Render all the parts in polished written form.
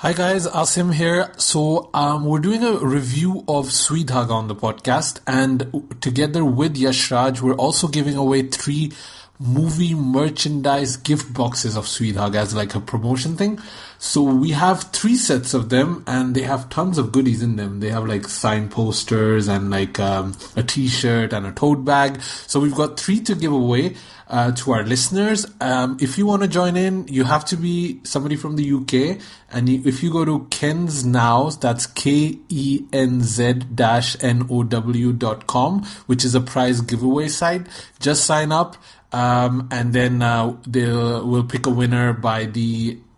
Hi guys, Asim here. So we're doing a review of Sui Dhaaga on the podcast, and together with Yashraj, we're also giving away 3 movie merchandise gift boxes of Sui Dhaaga as like a promotion thing. So we have 3 sets of them, and they have tons of goodies in them. They have like signed posters and like a t-shirt and a tote bag. So we've got 3 to give away to our listeners. If you want to join in, you have to be somebody from the UK, and if you go to Kenz Now, that's KENZ-NOW.com, which is a prize giveaway site. Just sign up, and then we'll pick a winner by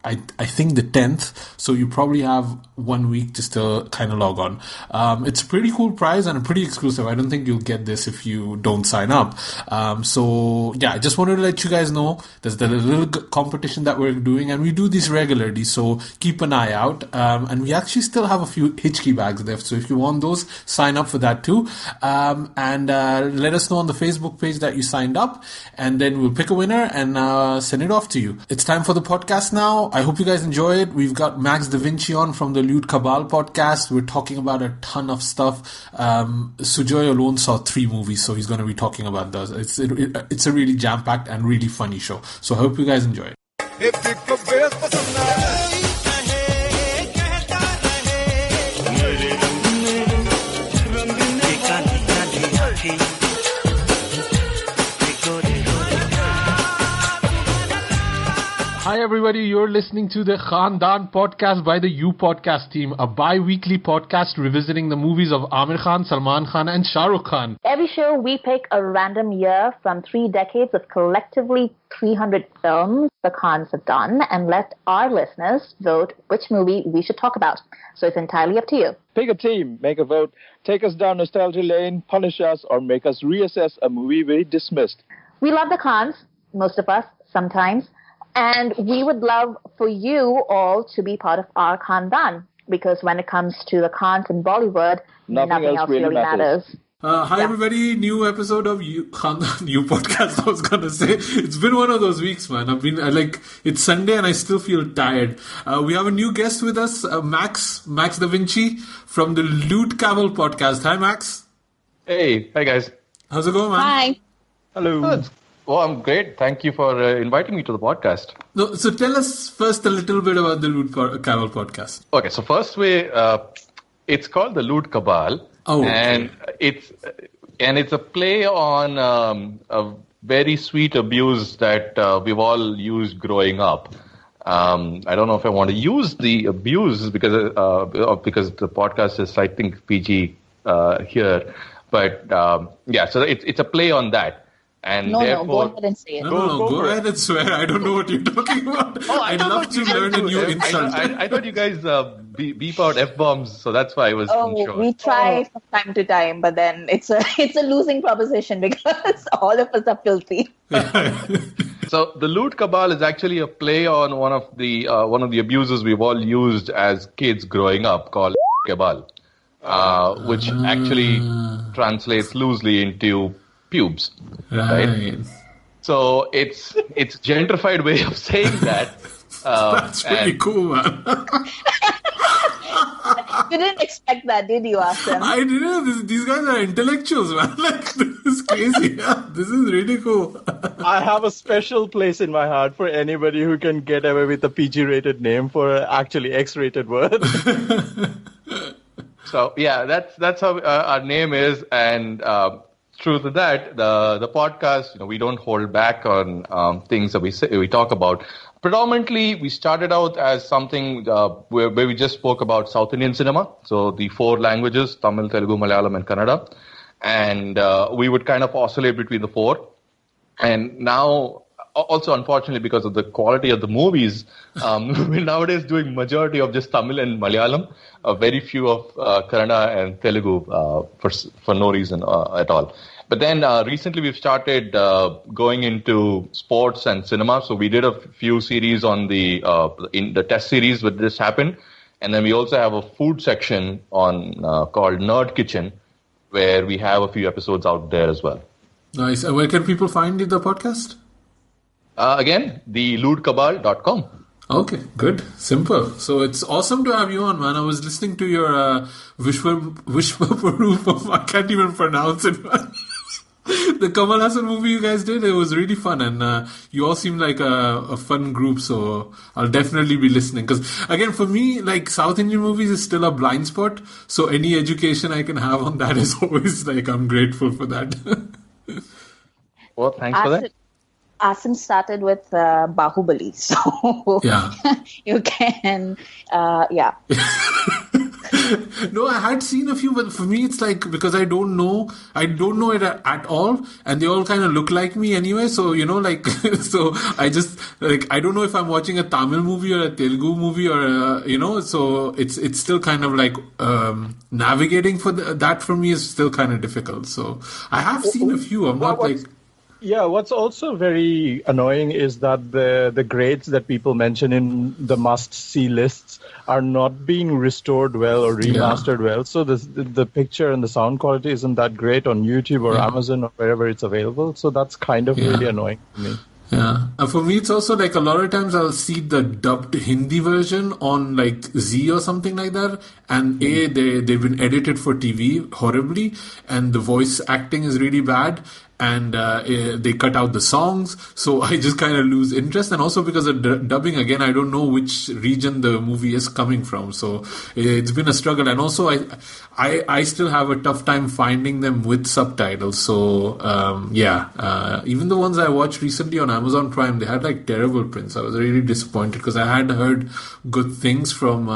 I think the 10th, so you probably have 1 week just to kind of log on. It's a pretty cool prize and pretty exclusive. I don't think you'll get this if you don't sign up. So yeah, I just wanted to let you guys know there's the little competition that we're doing, and we do this regularly, so keep an eye out. And we actually still have a few Hitchkey bags left, so if you want those, sign up for that too. And let us know on the Facebook page that you signed up, and then we'll pick a winner and send it off to you. It's time for the podcast now. I hope you guys enjoy it. We've got Maxdavinci on from the Lewd Cabal podcast. We're talking about a ton of stuff. Sujoy alone saw 3 movies, so he's going to be talking about those. It's a really jam-packed and really funny show. So I hope you guys enjoy it. Hi everybody, you're listening to the Khandaan podcast by the You Podcast team, a bi-weekly podcast revisiting the movies of Amir Khan, Salman Khan and Shah Rukh Khan. Every show we pick a random year from 3 decades of collectively 300 films the Khans have done and let our listeners vote which movie we should talk about. So it's entirely up to you. Pick a team, make a vote, take us down nostalgia lane, punish us, or make us reassess a movie we dismissed. We love the Khans, most of us, sometimes. And we would love for you all to be part of our Khandaan, because when it comes to the Khans in Bollywood, nothing else really matters. Hi everybody, new episode of Khandaan You Podcast. I was gonna say, it's been one of those weeks, man. It's Sunday and I still feel tired. We have a new guest with us, Maxdavinci from the Lewd Cabal podcast. Hi Max. Hey, hi guys. How's it going, man? Hi. Hello. Good. Well, I'm great. Thank you for inviting me to the podcast. So tell us first a little bit about the Lewd Cabal podcast. Okay, so first it's called the Lewd Cabal. Oh, okay. And it's a play on a very sweet abuse that we've all used growing up. I don't know if I want to use the abuse because the podcast is, I think, PG here. But yeah, so it's a play on that. And no, go ahead and say it. Go ahead and swear. I don't know what you're talking about. I'd love to learn a new insult. I thought you guys beep out F-bombs, so that's why I was unsure. We try from time to time, but then it's a losing proposition because all of us are filthy. So the Lewd Cabal is actually a play on one of the abuses we've all used as kids growing up, called Cabal, which actually translates loosely into pubes, right? So it's gentrified way of saying that. That's pretty cool, man. You didn't expect that, did you, Asim? I didn't. These guys are intellectuals, man. Like, this is crazy. Yeah, this is really cool. I have a special place in my heart for anybody who can get away with a PG-rated name for an actually X-rated word. So yeah, that's how our name is, and true to that, the podcast, we don't hold back on things that we talk about. Predominantly, we started out as something where we just spoke about South Indian cinema, so the 4 languages, Tamil, Telugu, Malayalam, and Kannada. And we would kind of oscillate between the 4. And now, also unfortunately, because of the quality of the movies, we're nowadays doing majority of just Tamil and Malayalam, very few of Kannada and Telugu for no reason at all. But then recently we've started going into sports and cinema. So we did a few series on in the test series where this happened. And then we also have a food section on called Nerd Kitchen, where we have a few episodes out there as well. Nice. And where can people find the podcast? Again, the lewdcabal.com. Okay, good. Simple. So it's awesome to have you on, man. I was listening to your Vishwaparupam. I can't even pronounce it, man. The Kamal Hassan movie you guys did, it was really fun, and you all seem like a fun group, so I'll definitely be listening. Because, again, for me, like, South Indian movies is still a blind spot, so any education I can have on that is always, like, I'm grateful for that. Well, thanks for that. Asim started with Bahubali, so Yeah. you can, yeah. No, I had seen a few, but for me it's like, because I don't know it at all, and they all kind of look like me anyway, so, like, so I just, like, I don't know if I'm watching a Tamil movie or a Telugu movie or, so it's still kind of like, navigating for that for me is still kind of difficult, so I have seen a few, I'm not like... Yeah, what's also very annoying is that the grades that people mention in the must-see lists are not being restored well or remastered well. So the picture and the sound quality isn't that great on YouTube or Amazon or wherever it's available. So that's kind of really annoying to me. Yeah. And for me, it's also like a lot of times I'll see the dubbed Hindi version on like Z or something like that. And they've been edited for TV horribly. And the voice acting is really bad. And they cut out the songs, so I just kind of lose interest. And also because of dubbing, again, I don't know which region the movie is coming from, so it's been a struggle. And also, I still have a tough time finding them with subtitles. So even the ones I watched recently on Amazon Prime, they had like terrible prints. I was really disappointed because I had heard good things from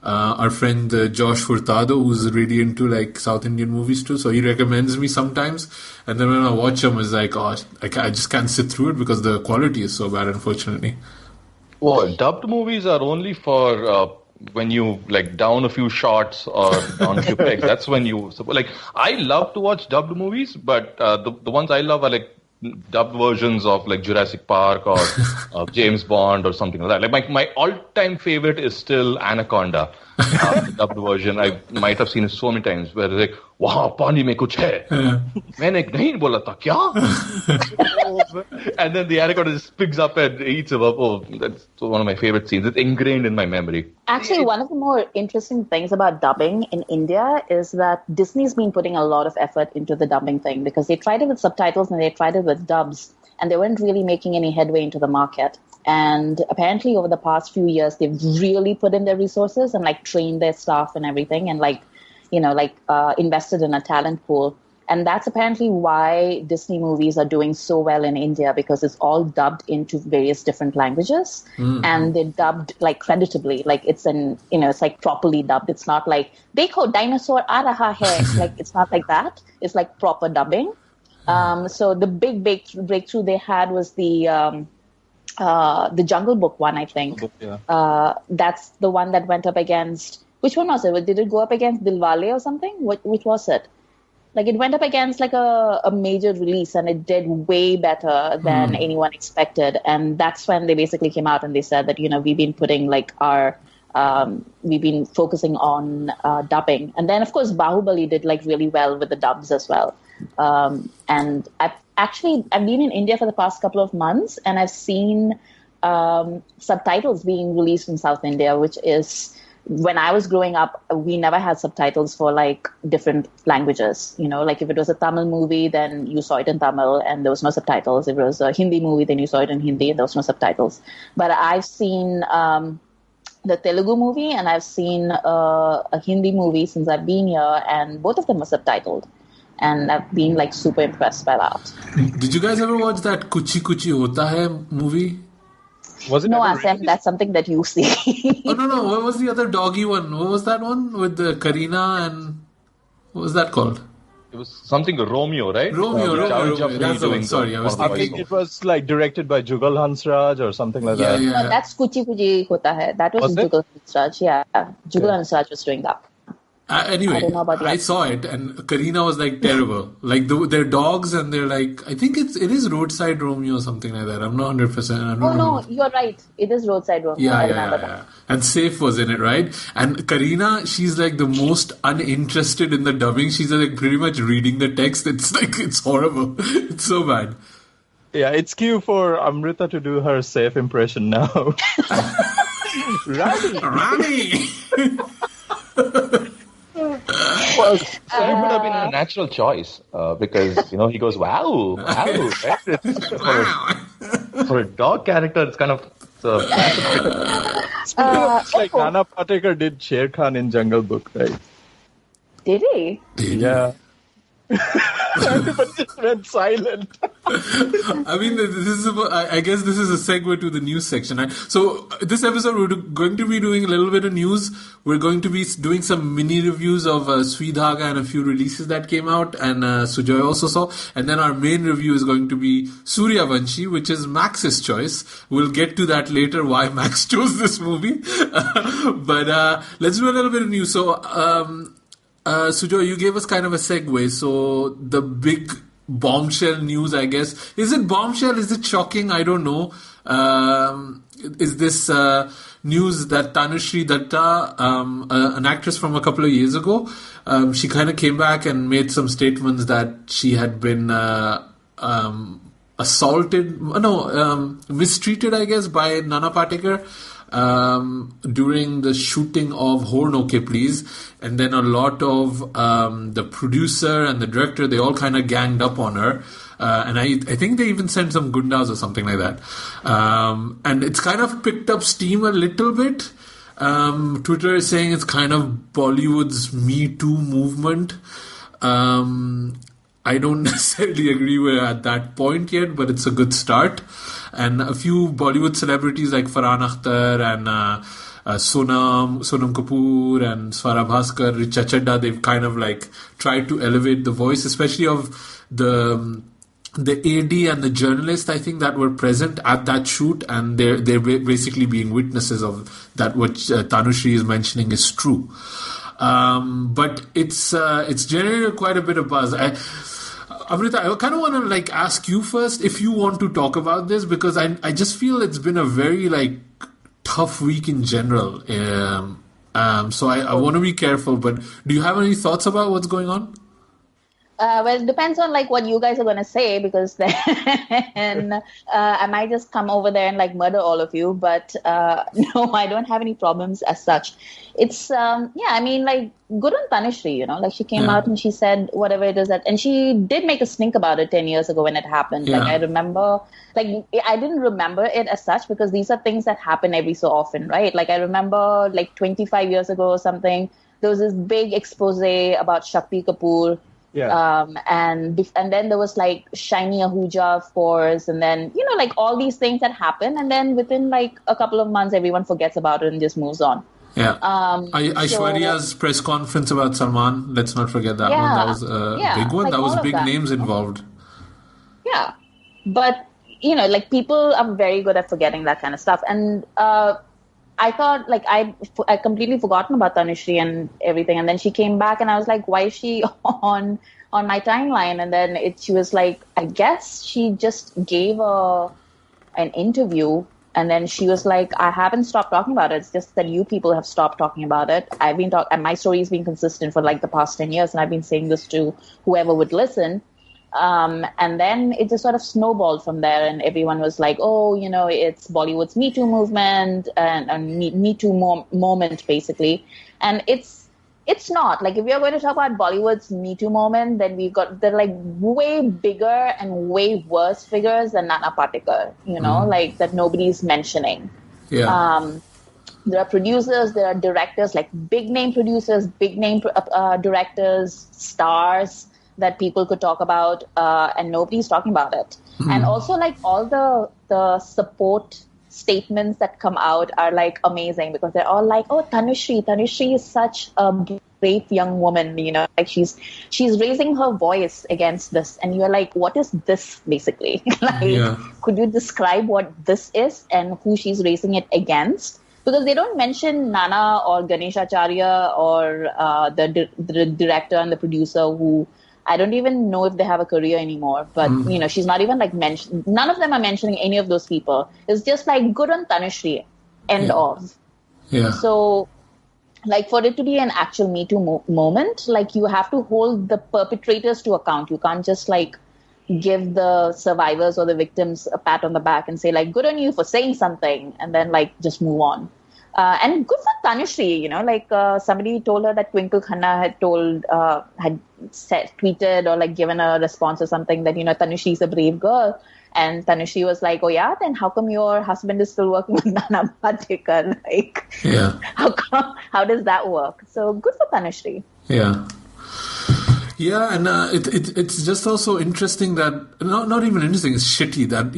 our friend Josh Furtado, who's really into like South Indian movies too, so he recommends me sometimes, and then when I watch them, it's like, I just can't sit through it because the quality is so bad, unfortunately. Well, dubbed movies are only for when you like down a few shots or down a few pegs. That's when you like. I love to watch dubbed movies, but the ones I love are like dubbed versions of like Jurassic Park or James Bond or something like that. Like my all-time favorite is still Anaconda, the dubbed version. I might have seen it so many times where they're like, "Wow, पानी में कुछ है." मैंने नहीं बोला था क्या? And then the anaconda just picks up and eats him up. Oh, that's one of my favorite scenes. It's ingrained in my memory. Actually, one of the more interesting things about dubbing in India is that Disney's been putting a lot of effort into the dubbing thing, because they tried it with subtitles and they tried it with dubs, and they weren't really making any headway into the market. And apparently over the past few years, they've really put in their resources and like trained their staff and everything, and invested in a talent pool. And that's apparently why Disney movies are doing so well in India, because it's all dubbed into various different languages, and they're dubbed like creditably, like it's like properly dubbed. It's not like "Dekho dinosaur aa raha hai," like it's not like that. It's like proper dubbing. So the big breakthrough they had was the Jungle Book one, I think. That's the one that went up against. Which one was it? Did it go up against Dilwale or something? Which was it? Like it went up against like a major release, and it did way better than anyone expected. And that's when they basically came out and they said that, we've been putting like we've been focusing on dubbing. And then of course Bahubali did like really well with the dubs as well. And I've been in India for the past couple of months, and I've seen subtitles being released in South India, which is, when I was growing up, we never had subtitles for like different languages. Like if it was a Tamil movie, then you saw it in Tamil and there was no subtitles. If it was a Hindi movie, then you saw it in Hindi and there was no subtitles. But I've seen the Telugu movie and I've seen a Hindi movie since I've been here, and both of them are subtitled. And I've been like super impressed by that. Did you guys ever watch that Kuchi Kuchi Hota Hai movie? Was it no, Asam, that's something that you see. Oh, no. What was the other doggy one? What was that one with Karina and... What was that called? It was something Romeo, right? Romeo. That's the one. Sorry, I think it was like directed by Jugal Hansraj or something like that. Yeah. No, that's Kuchi Kuchi Hota Hai. That was Jugal Hansraj. Yeah, Jugal Hansraj was doing that. Anyway, I don't know about I saw it, and Karina was like terrible. Like they're dogs, and they're like, I think it is Roadside Romeo or something like that. I'm not 100%. No, you're right. It is Roadside Romeo. Yeah. And Saif was in it, right? And Karina, she's like the most uninterested in the dubbing. She's like pretty much reading the text. It's like, it's horrible. It's so bad. Yeah, it's cue for Amrita to do her safe impression now. Rani! Well, it would have been a natural choice because he goes wow, right? For a dog character, it's kind of Speaking of which, like Nana Patekar did Sher Khan in Jungle Book, right? Did he? Yeah. Everybody just went silent. I mean, I guess this is a segue to the news section. So this episode, we're going to be doing a little bit of news. We're going to be doing some mini reviews of Sui Dhaaga and a few releases that came out, and Sujoy also saw. And then our main review is going to be Suryavanshi, which is Max's choice. We'll get to that later, why Max chose this movie. But let's do a little bit of news. So, Sujoy, you gave us kind of a segue. So the big bombshell news, I guess. Is it bombshell? Is it shocking? I don't know. Is this news that Tanushree Datta, an actress from a couple of years ago, she kind of came back and made some statements that she had been mistreated, I guess, by Nana Patekar during the shooting of Horn Okay Please, and then a lot of the producer and the director, they all kind of ganged up on her, and I think they even sent some gundas or something like that, and it's kind of picked up steam a little bit. Twitter is saying it's kind of Bollywood's Me Too movement. I don't necessarily agree we're at that point yet, but it's a good start. And a few Bollywood celebrities like Farhan Akhtar and Sonam Kapoor and Swara Bhaskar, Richa Chadda, they've kind of like tried to elevate the voice, especially of the AD and the journalist, I think, that were present at that shoot, and they're basically being witnesses of that what Tanushree is mentioning is true. But it's generated quite a bit of buzz. Amrita, I kind of want to like ask you first if you want to talk about this, because I just feel it's been a very like tough week in general. So I want to be careful, but do you have any thoughts about what's going on? Well, it depends on like what you guys are going to say, because then I might just come over there and like murder all of you. But no, I don't have any problems as such. It's I mean, like, good on Tanushree, like she came out and she said whatever it is and she did make a stink about it 10 years ago when it happened. Like, I remember, like, I didn't remember it as such because these are things that happen every so often, right? Like, I remember like 25 years ago or something, there was this big expose about Shakti Kapoor. Yeah. And then there was like Shiny Ahuja, of course, and then like all these things that happen, and then within like a couple of months, everyone forgets about it and just moves on. Yeah. Aishwarya's press conference about Salman. Let's not forget that one. That was a big one. Like that was big names involved. Yeah, but like people are very good at forgetting that kind of stuff, and I thought, like, I completely forgotten about Tanushree and everything. And then she came back and I was like, why is she on my timeline? And then she was like, I guess she just gave an interview. And then she was like, I haven't stopped talking about it. It's just that you people have stopped talking about it. I've been and my story has been consistent for like the past 10 years. And I've been saying this to whoever would listen. And then it just sort of snowballed from there, and everyone was like, oh, it's Bollywood's Me Too movement and Me Too moment, basically. And it's not. Like, if we are going to talk about Bollywood's Me Too moment, then they're like way bigger and way worse figures than Nana Patekar, like that nobody's mentioning. Yeah. There are producers, there are directors, like big name producers, big name directors, stars that people could talk about, and nobody's talking about it. Mm-hmm. And also, like, all the support statements that come out are like amazing, because they're all like, oh, Tanushree is such a brave young woman, like she's raising her voice against this, and you're like, what is this basically? Could you describe what this is and who she's raising it against? Because they don't mention Nana or Ganesh Acharya or the director and the producer, who I don't even know if they have a career anymore. But, she's not even like mentioned. None of them are mentioning any of those people. It's just like, good on Tanushree, end of. Yeah. So, like, for it to be an actual Me Too moment, like, you have to hold the perpetrators to account. You can't just like, give the survivors or the victims a pat on the back and say, like, good on you for saying something, and then, like, just move on. And good for Tanushree, somebody told her that Twinkle Khanna had tweeted or, like, given a response or something that, Tanushree is a brave girl. And Tanushree was like, oh, yeah, then how come your husband is still working with Nana Patekar? Like, yeah. How does that work? So good for Tanushree. Yeah. Yeah, and it's just also interesting that, not even interesting, it's shitty that,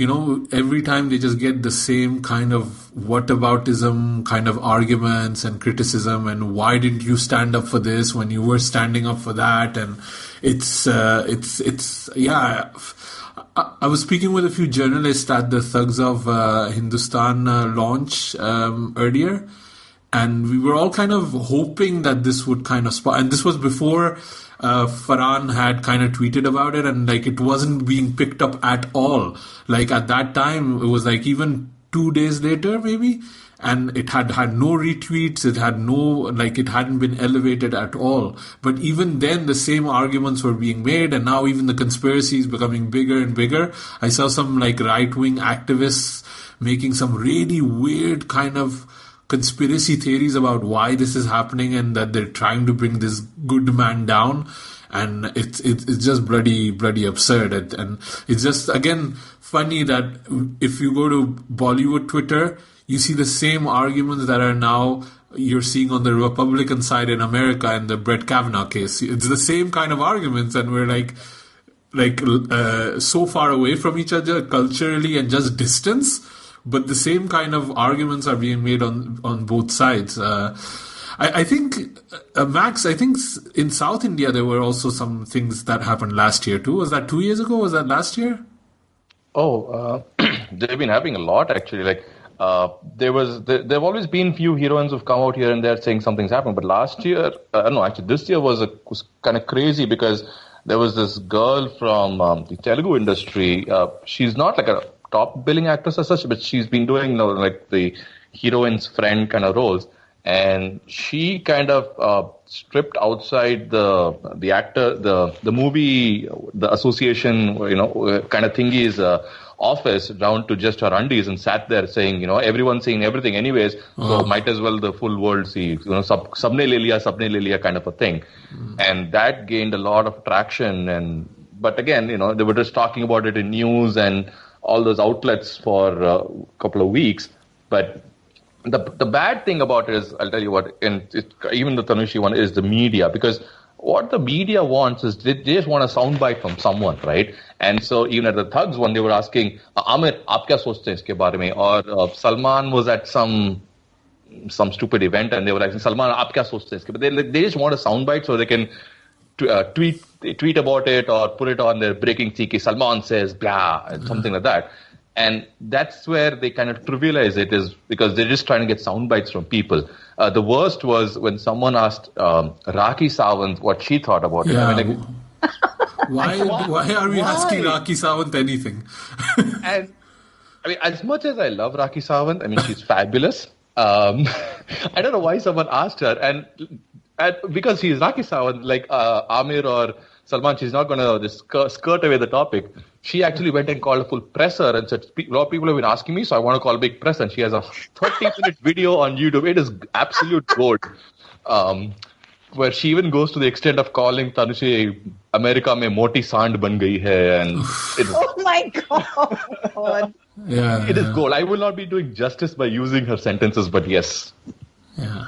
every time they just get the same kind of whataboutism kind of arguments and criticism, and why didn't you stand up for this when you were standing up for that? And it's I was speaking with a few journalists at the Thugs of Hindustan launch earlier, and we were all kind of hoping that this would kind of spark, and this was before Farhan had kind of tweeted about it, and like it wasn't being picked up at all. Like at that time, it was like even 2 days later maybe, and it had no retweets, it hadn't been elevated at all. But even then, the same arguments were being made, and now even the conspiracy is becoming bigger and bigger. I saw some like right-wing activists making some really weird kind of conspiracy theories about why this is happening, and that they're trying to bring this good man down, and it's just bloody absurd. And it's just, again, funny that if you go to Bollywood Twitter, you see the same arguments that are now you're seeing on the Republican side in America in the Brett Kavanaugh case. It's the same kind of arguments, and we're like so far away from each other culturally and just distance. But the same kind of arguments are being made on both sides. I think, Max, in South India there were also some things that happened last year too. Was that 2 years ago? Was that last year? They've been having a lot actually. Like there've always been few heroines who've come out here and there saying something's happened. But last year, this year was kind of crazy because there was this girl from the Telugu industry. She's not like a top billing actress as such, but she's been doing like the heroine's friend kind of roles, and she kind of stripped outside the actor, the movie, the association, kind of thingy's office down to just her undies, and sat there saying, everyone's saying everything anyways, so might as well the full world see, sabne le liya kind of a thing. And that gained a lot of traction. But again, they were just talking about it in news and all those outlets for a couple of weeks. But the bad thing about it is, I'll tell you what, even the Tanushree one, is the media. Because what the media wants is they just want a soundbite from someone, right? And so even at the Thugs one, they were asking, Amir, aap kya sochte hain iske bare mein? Or Salman was at some stupid event, and they were asking, Salman, aap kya sochte hain iske bare mein? They just want a soundbite so they can tweet about it or put it on their breaking tiki, Salman says blah, and something like that. And that's where they kind of trivialize it, is because they're just trying to get sound bites from people. The worst was when someone asked Rakhi Sawant what she thought about it. I mean, why are we asking Rakhi Sawant anything? And I mean, as much as I love Rakhi Sawant, I mean, she's fabulous. I don't know why someone asked her, and because she's Rakhi Sawant, like Amir or Salman, she's not going to just skirt away the topic. She actually went and called a full presser and said, a lot of people have been asking me, so I want to call a big press. And she has a 30-minute video on YouTube. It is absolute gold. Where she even goes to the extent of calling Tanushree, America mein moti sand ban gayi hai. And oh my God. Yeah, it is gold. I will not be doing justice by using her sentences, but yes. Yeah.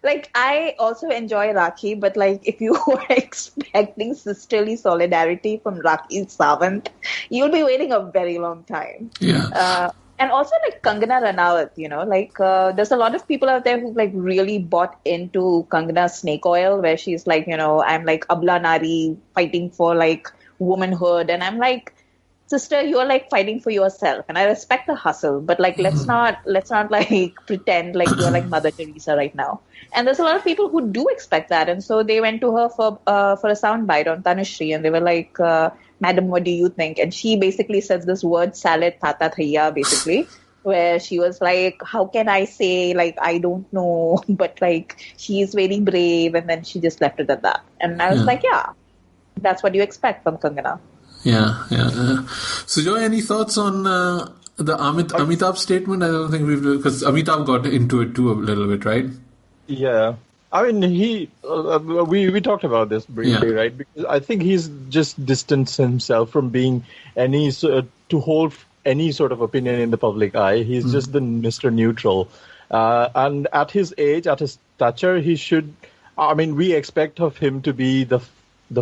Like, I also enjoy Rakhi, but like, if you were expecting sisterly solidarity from Rakhi Sawant, you'll be waiting a very long time. Yeah. And also like Kangana Ranaut, there's a lot of people out there who've like really bought into Kangana's snake oil, where she's like, I'm like Abla Nari fighting for like womanhood. And I'm like, sister, you're like fighting for yourself, and I respect the hustle, but like let's not like pretend like you're like Mother Teresa right now. And there's a lot of people who do expect that, and so they went to her for a soundbite on Tanushree, and they were like, "Madam, what do you think?" And she basically says this word salad tata thaiya, basically, where she was like, "How can I say like I don't know?" But like she's very brave, and then she just left it at that. And I was like, yeah. that's what you expect from Kangana. Yeah. So, Joy, any thoughts on the Amitabh statement? I don't think because Amitabh got into it too a little bit, right? Yeah. I mean, we talked about this briefly, right? Because I think he's just distanced himself from being to hold any sort of opinion in the public eye. He's just the Mr. Neutral. And at his age, at his stature, he should, we expect of him to be the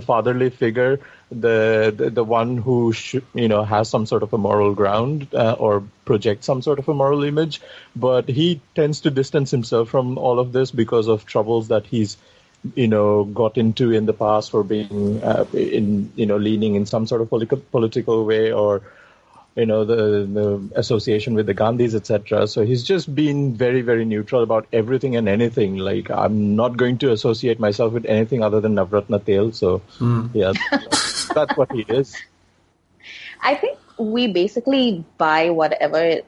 fatherly figure, the one who should, has some sort of a moral ground or project some sort of a moral image. But he tends to distance himself from all of this because of troubles that he's, got into in the past for being, leaning in some sort of political way or, the association with the Gandhis, etc. So he's just been very, very neutral about everything and anything. Like, I'm not going to associate myself with anything other than Navratna Tel. So, yeah, that's what he is. I think we basically buy whatever.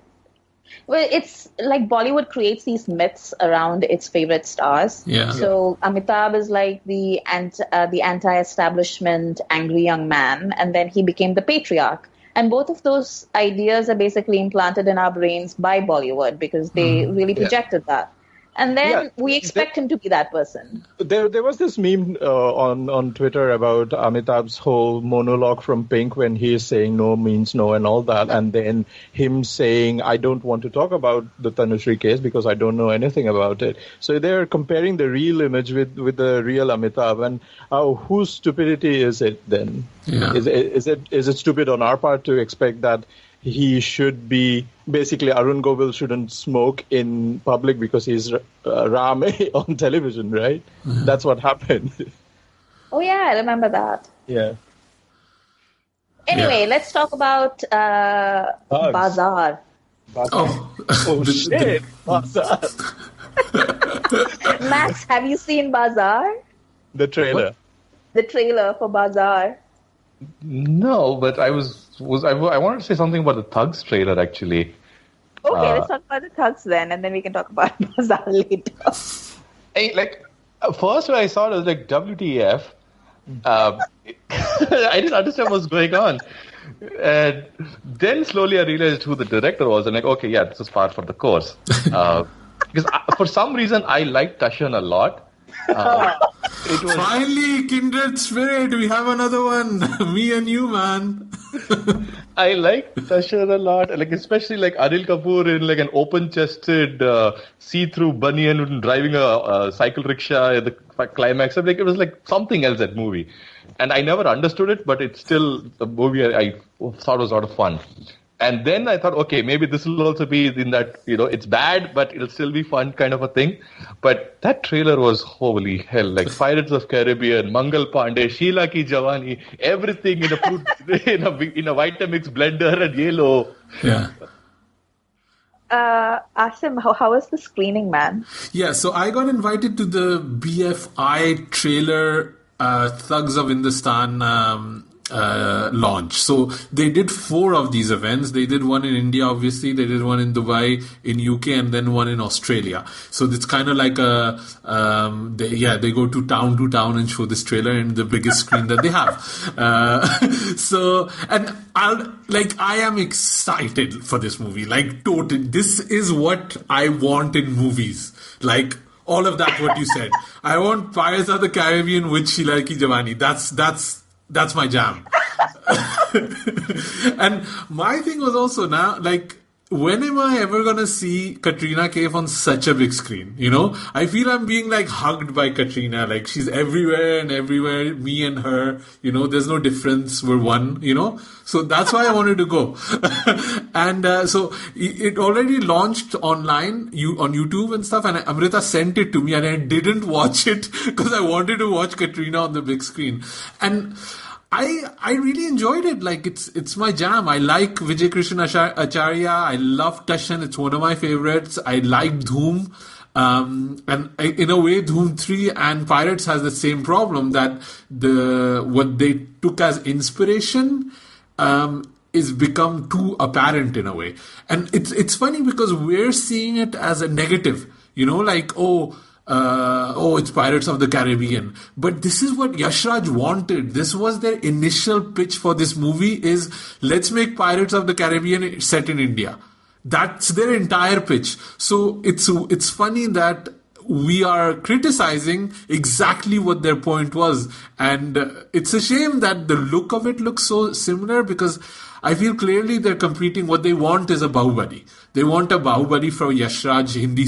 Well, it's like Bollywood creates these myths around its favorite stars. Yeah. So Amitabh is like the anti-establishment, angry young man, and then he became the patriarch. And both of those ideas are basically implanted in our brains by Bollywood because they really projected that. And then we expect him to be that person. There was this meme on Twitter about Amitabh's whole monologue from Pink when he is saying no means no and all that. And then him saying, I don't want to talk about the Tanushree case because I don't know anything about it. So they're comparing the real image with the real Amitabh. And whose stupidity is it then? Yeah. Is it stupid on our part to expect that he should be, basically Arun Govil shouldn't smoke in public because he's Ram on television, right? Mm-hmm. That's what happened. Oh yeah, I remember that. Yeah. Anyway, let's talk about Bazaar. Oh shit, Bazaar. Max, have you seen Bazaar? The trailer. What? The trailer for Bazaar. No, but I wanted to say something about the Thugs trailer, actually. Okay, let's talk about the Thugs then, and then we can talk about Bazaar later. First when I saw it, I was like, WTF? I didn't understand what was going on. And then slowly I realized who the director was, and okay, yeah, this is par for the course. Because for some reason, I like Tashan a lot. Finally, kindred spirit, we have another one. Me and you, man. I like Tashan a lot, especially Anil Kapoor in an open-chested, see-through bunny driving a cycle rickshaw at the climax. It was something else, that movie. And I never understood it, but it's still a movie I thought was a lot of fun. And then I thought, okay, maybe this will also be in that, it's bad, but it'll still be fun kind of a thing. But that trailer was holy hell, Pirates of Caribbean, Mangal Pandey, Sheila Ki Jawani, everything in a fruit, in a Vitamix blender and yellow. Yeah. Asim, how was the screening, man? Yeah, so I got invited to the BFI trailer Thugs of Hindustan launch. So they did 4 of these events. They did one in India, obviously. They did one in Dubai, in UK, and then one in Australia. So it's kind of like they go to town and show this trailer in the biggest screen that they have. I am excited for this movie. Totally. This is what I want in movies. All of that, what you said. I want Pirates of the Caribbean with Sheila Ki Jawani. That's my jam. And my thing was also now, when am I ever going to see Katrina Kaif on such a big screen? I feel I'm being hugged by Katrina. She's everywhere and everywhere, me and her, there's no difference. We're one, So that's why I wanted to go. And so it already launched online on YouTube and stuff. And Amrita sent it to me and I didn't watch it because I wanted to watch Katrina on the big screen. And I really enjoyed it. It's my jam. I like Vijay Krishnan Acharya. I love Tashan. It's one of my favorites. I like Dhoom. And in a way, Dhoom 3 and Pirates has the same problem that what they took as inspiration is become too apparent in a way. And it's funny because we're seeing it as a negative. it's Pirates of the Caribbean. But this is what Yash Raj wanted. This was their initial pitch for this movie is, let's make Pirates of the Caribbean set in India. That's their entire pitch. So it's funny that we are criticizing exactly what their point was. And it's a shame that the look of it looks so similar, because I feel clearly they're competing. What they want is a Bahubali. They want a Bahubali from Yash Raj, Hindi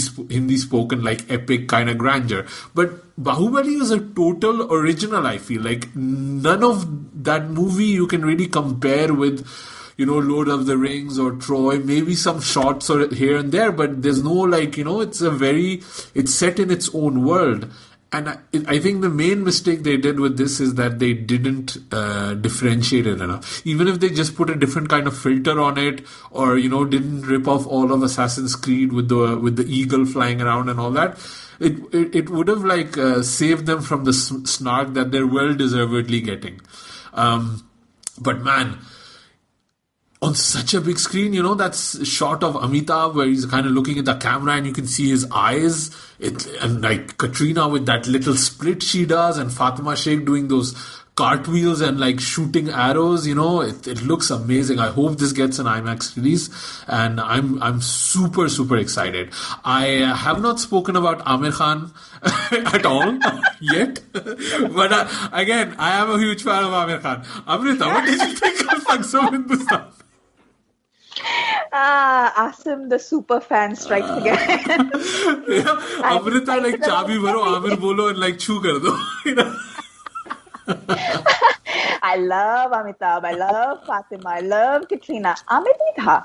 spoken, like epic kind of grandeur. But Bahubali is a total original, I feel. Like none of that movie you can really compare with, Lord of the Rings or Troy, maybe some shots or here and there, but there's no it's set in its own world. And I think the main mistake they did with this is that they didn't differentiate it enough. Even if they just put a different kind of filter on it, or didn't rip off all of Assassin's Creed with the eagle flying around and all that, it would have saved them from the snark that they're well deservedly getting. But man, on such a big screen, that's shot of Amitabh where he's kind of looking at the camera and you can see his eyes. And like Katrina with that little split she does, and Fatima Sheikh doing those cartwheels and shooting arrows, it looks amazing. I hope this gets an IMAX release, and I'm super, super excited. I have not spoken about Amir Khan at all yet, but again, I am a huge fan of Amir Khan. Amrita, what did you think of Thugs of Hindustan? Asim, the super fan strikes again. Amrita, chabi bharo, Amir bolo, and chhu kar do. I love Amitabh, I love Fatima, I love Katrina. Amit nahi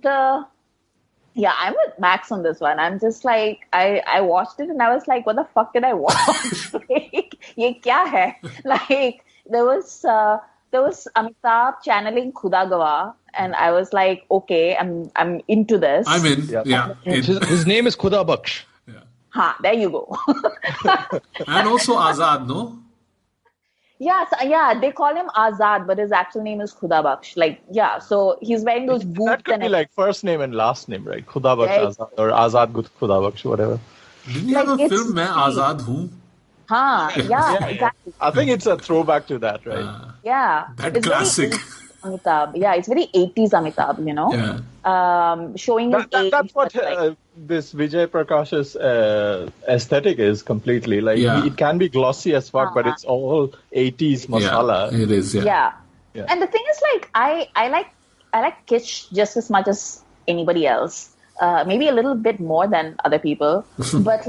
tha. I'm with Max on this one. I'm just I watched it and I was like, what the fuck did I watch? Ye kya hai? There was Amitabh channeling Khuda Gawah, and I was like, okay, I'm into this. I'm in. Yeah. His name is Khuda Baksh. Ha, there you go. And also Azad, no? Yeah, they call him Azad, but his actual name is Khuda Baksh. So he's wearing those boots. That could be first name and last name, right? Khuda Baksh Azad, or Azad Khuda Baksh, whatever. Didn't you have a film, Main Azad Hoon? Yeah, exactly. I think it's a throwback to that, right? That it's classic. Amitabh. Yeah, it's very 80s Amitabh, Yeah. Showing his age. That's what this Vijay Prakash's aesthetic is completely. It can be glossy as fuck, but it's all 80s masala. Yeah, it is, yeah. And the thing is, I like kitsch just as much as anybody else. Maybe a little bit more than other people. But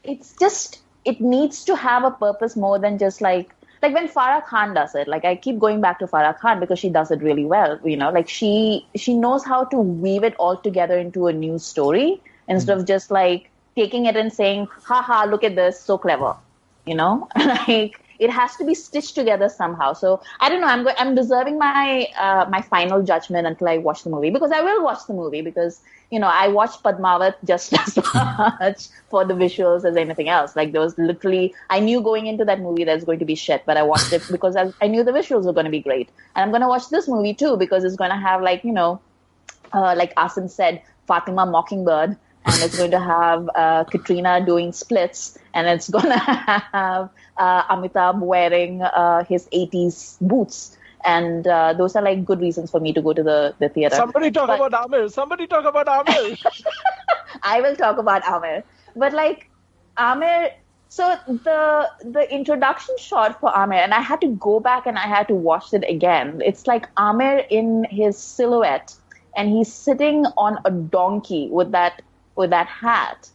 it's just, it needs to have a purpose more than just when Farah Khan does it. I keep going back to Farah Khan because she does it really well. She knows how to weave it all together into a new story instead of just taking it and saying, haha, look at this, so clever. It has to be stitched together somehow. So I don't know. I'm reserving my my final judgment until I watch the movie, because I will watch the movie because I watched Padmavat just as much for the visuals as anything else. There was literally, I knew going into that movie there's going to be shit, but I watched it because I knew the visuals were going to be great. And I'm going to watch this movie too because it's going to have like Asim said, Fatima Mockingbird, and it's going to have Katrina doing splits, and it's going to have Amitabh wearing his 80s boots. And those are good reasons for me to go to the theater. Somebody talk about Amir. I will talk about Amir. But Amir, so the introduction shot for Amir, and I had to go back and I had to watch it again. It's Amir in his silhouette, and he's sitting on a donkey with that hat.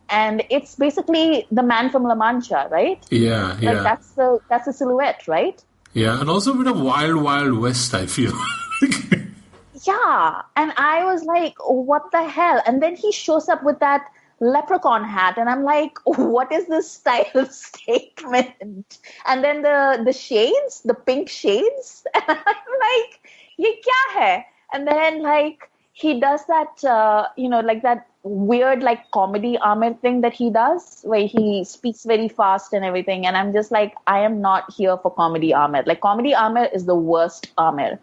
And it's basically the man from La Mancha, right? Yeah. That's the silhouette, right? Yeah, and also a bit of Wild Wild West, I feel. Yeah, and I was like, what the hell? And then he shows up with that leprechaun hat, and I'm like, what is this style statement? And then the shades, the pink shades, and I'm like, ye kya hai? And then he does that, that weird comedy Amir thing that he does, where he speaks very fast and everything, and I'm just like, I am not here for comedy Amir. Comedy Amir is the worst Amir.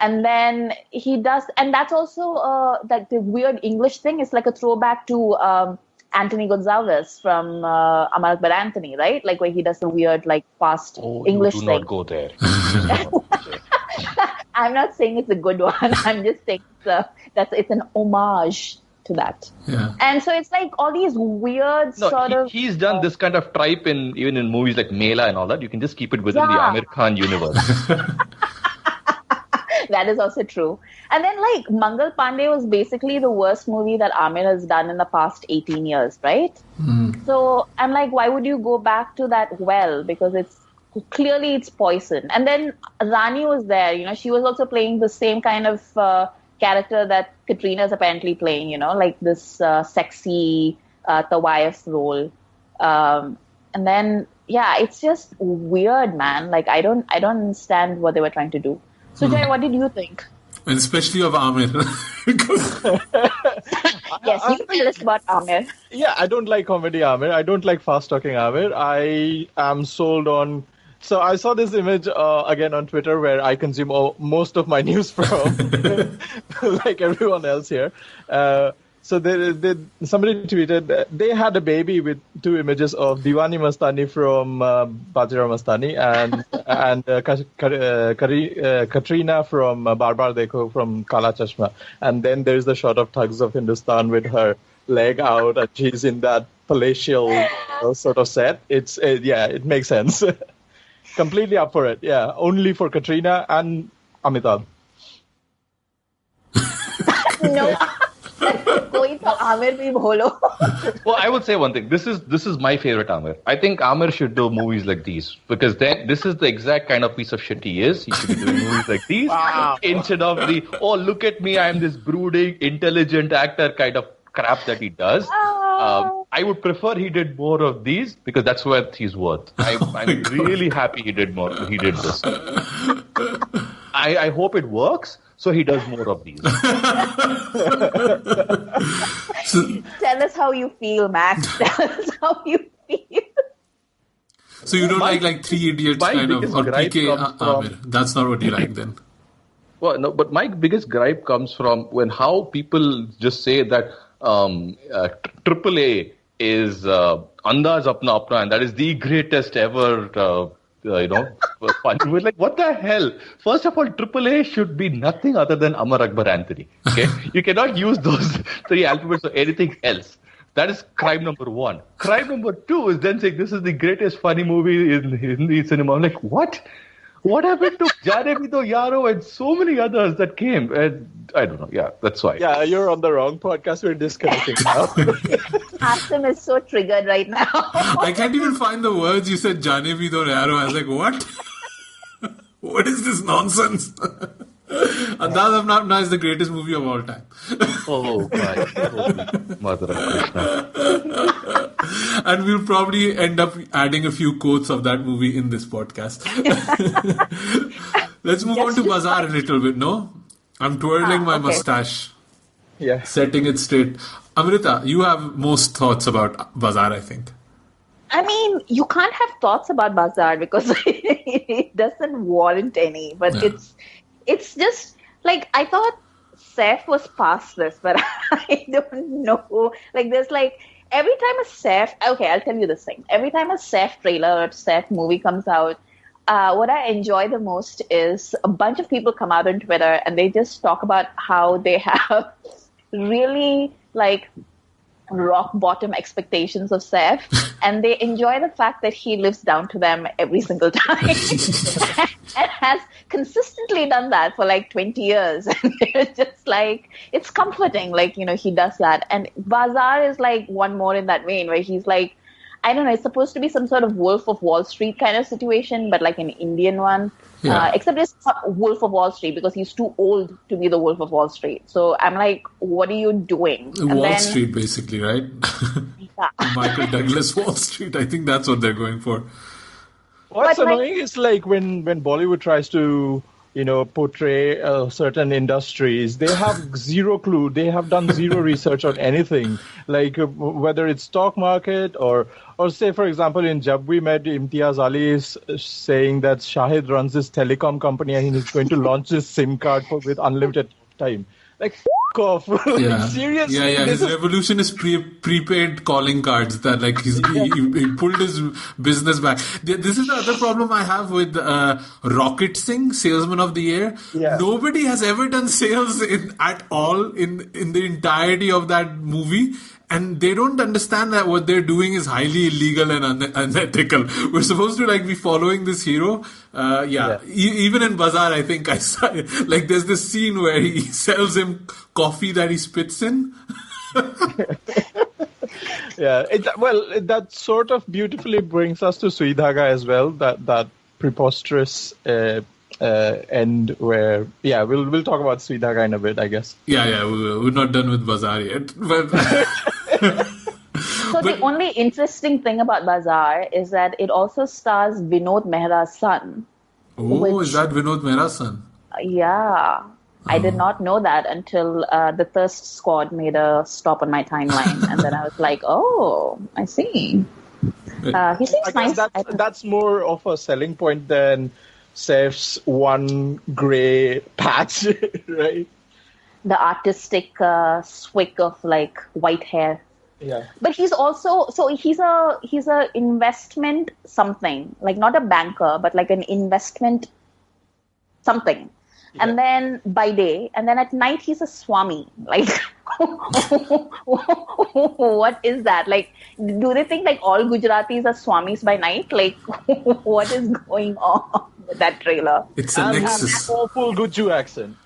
And then he does, and that's also like the weird English thing. It's like a throwback to Anthony Gonzalez from Amar Akbar Anthony, right? Like where he does the weird, like fast English thing. Do not go there. I'm not saying it's a good one. I'm just saying it's an homage to that. Yeah. And so it's like all these weird he's done this kind of tripe even in movies like Mela and all that. You can just keep it within the Amir Khan universe. That is also true. And then like Mangal Pandey was basically the worst movie that Amir has done in the past 18 years, right? So I'm like, why would you go back to that well? Because it's poison. And then Rani was there, you know, she was also playing the same kind of character that Katrina is apparently playing, you know, like this sexy Tawayef role. And then, it's just weird, man. Like, I don't understand what they were trying to do. So, Jay, what did you think? And especially of Amir. Yes, you tell us about Amir. Yeah, I don't like comedy Amir. I don't like fast-talking Amir. I am sold on... So I saw this image again on Twitter where I consume most of my news from, like everyone else here. So somebody tweeted they had a baby with two images of Diwani Mastani from Bajra Mastani and Katrina from Bar Bar Dekho from Kala Chashma. And then there's the shot of Thugs of Hindustan with her leg out and she's in that palatial sort of set. It makes sense. Completely up for it. Yeah, only for Katrina and Amitabh. No. Koi to Amir bhi bolo. Well, I would say one thing. This is my favorite Amir. I think Amir should do movies like these because then this is the exact kind of piece of shit he is. He should be doing movies like these instead of the look at me, I am this brooding, intelligent actor kind of crap that he does. I would prefer he did more of these because that's what he's worth. I'm really happy he did more. He did this. I hope it works. So he does more of these. Tell us how you feel, Max. Tell us how you feel. So you don't like Three Idiots kind of, or PK Amir. That's not what you like then. Well, no, but my biggest gripe comes from how people just say that AAA is Andaz Apna Apna and that is the greatest ever fun. We're like, what the hell? First of all, AAA should be nothing other than Amar Akbar Anthony. Okay, you cannot use those three alphabets or anything else. That is crime number one. Crime number two is then saying this is the greatest funny movie in Hindi cinema. I'm like, what? What happened to Jaane Bhi Do Yaro and so many others that came? I don't know. Yeah, that's why. Yeah, you're on the wrong podcast. We're disconnecting now. Asim is so triggered right now. I can't even find the words. You said Jaane Bhi Do Yaro. I was like, what? What is this nonsense? Andaz Apna Apna is the greatest movie of all time. Oh, my Mother of Krishna. And we'll probably end up adding a few quotes of that movie in this podcast. Let's move on to Bazaar a little bit, no? I'm twirling my mustache. Yeah. Setting it straight. Amrita, you have most thoughts about Bazaar, I think. I mean, you can't have thoughts about Bazaar because it doesn't warrant any. But it's just, like, I thought Saif was past this, but I don't know. Like, there's like, every time a Saif, okay, I'll tell you this thing. Every time a Saif trailer or Saif movie comes out, what I enjoy the most is a bunch of people come out on Twitter and they just talk about how they have really, like, rock bottom expectations of Saif, and they enjoy the fact that he lives down to them every single time and has consistently done that for like 20 years. And they're just like, it's comforting, like, you know, he does that. And Bazaar is like one more in that vein where he's like, I don't know, it's supposed to be some sort of Wolf of Wall Street kind of situation, but like an Indian one. Yeah. Except it's not Wolf of Wall Street because he's too old to be the Wolf of Wall Street. So I'm like, what are you doing? Wall Street, basically, right? Yeah. Michael Douglas Wall Street. I think that's what they're going for. What's annoying is like when Bollywood tries to portray certain industries. They have zero clue. They have done zero research on anything, like whether it's stock market or say, for example, in Jab We Met, Imtiaz Ali is saying that Shahid runs this telecom company and he's going to launch this SIM card with unlimited time. Like, off. Yeah. Seriously. Yeah. His revolution is prepaid calling cards that like he pulled his business back. This is the other problem I have with Rocket Singh, Salesman of the Year. Yeah. Nobody has ever done sales at all in the entirety of that movie. And they don't understand that what they're doing is highly illegal and unethical. We're supposed to be following this hero. Even in Bazaar, I think I saw there's this scene where he sells him coffee that he spits in. Yeah. That sort of beautifully brings us to Sui Dhaaga as well. That preposterous end where we'll talk about Sui Dhaaga in a bit, I guess. We're not done with Bazaar yet, but. The only interesting thing about Bazaar is that it also stars Vinod Mehra's son. Is that Vinod Mehra's son? Yeah. I did not know that until the Thirst Squad made a stop on my timeline. And then I was like, oh, I see. He seems nice. That's more of a selling point than Saif's one grey patch, right? The artistic swick of white hair. Yeah. But he's also he's a investment something, not a banker, but an investment something. Yeah. And then by day, and then at night he's a Swami. What is that? Do they think all Gujaratis are Swamis by night? What is going on with that trailer? It's a nexus. An awful Guju accent.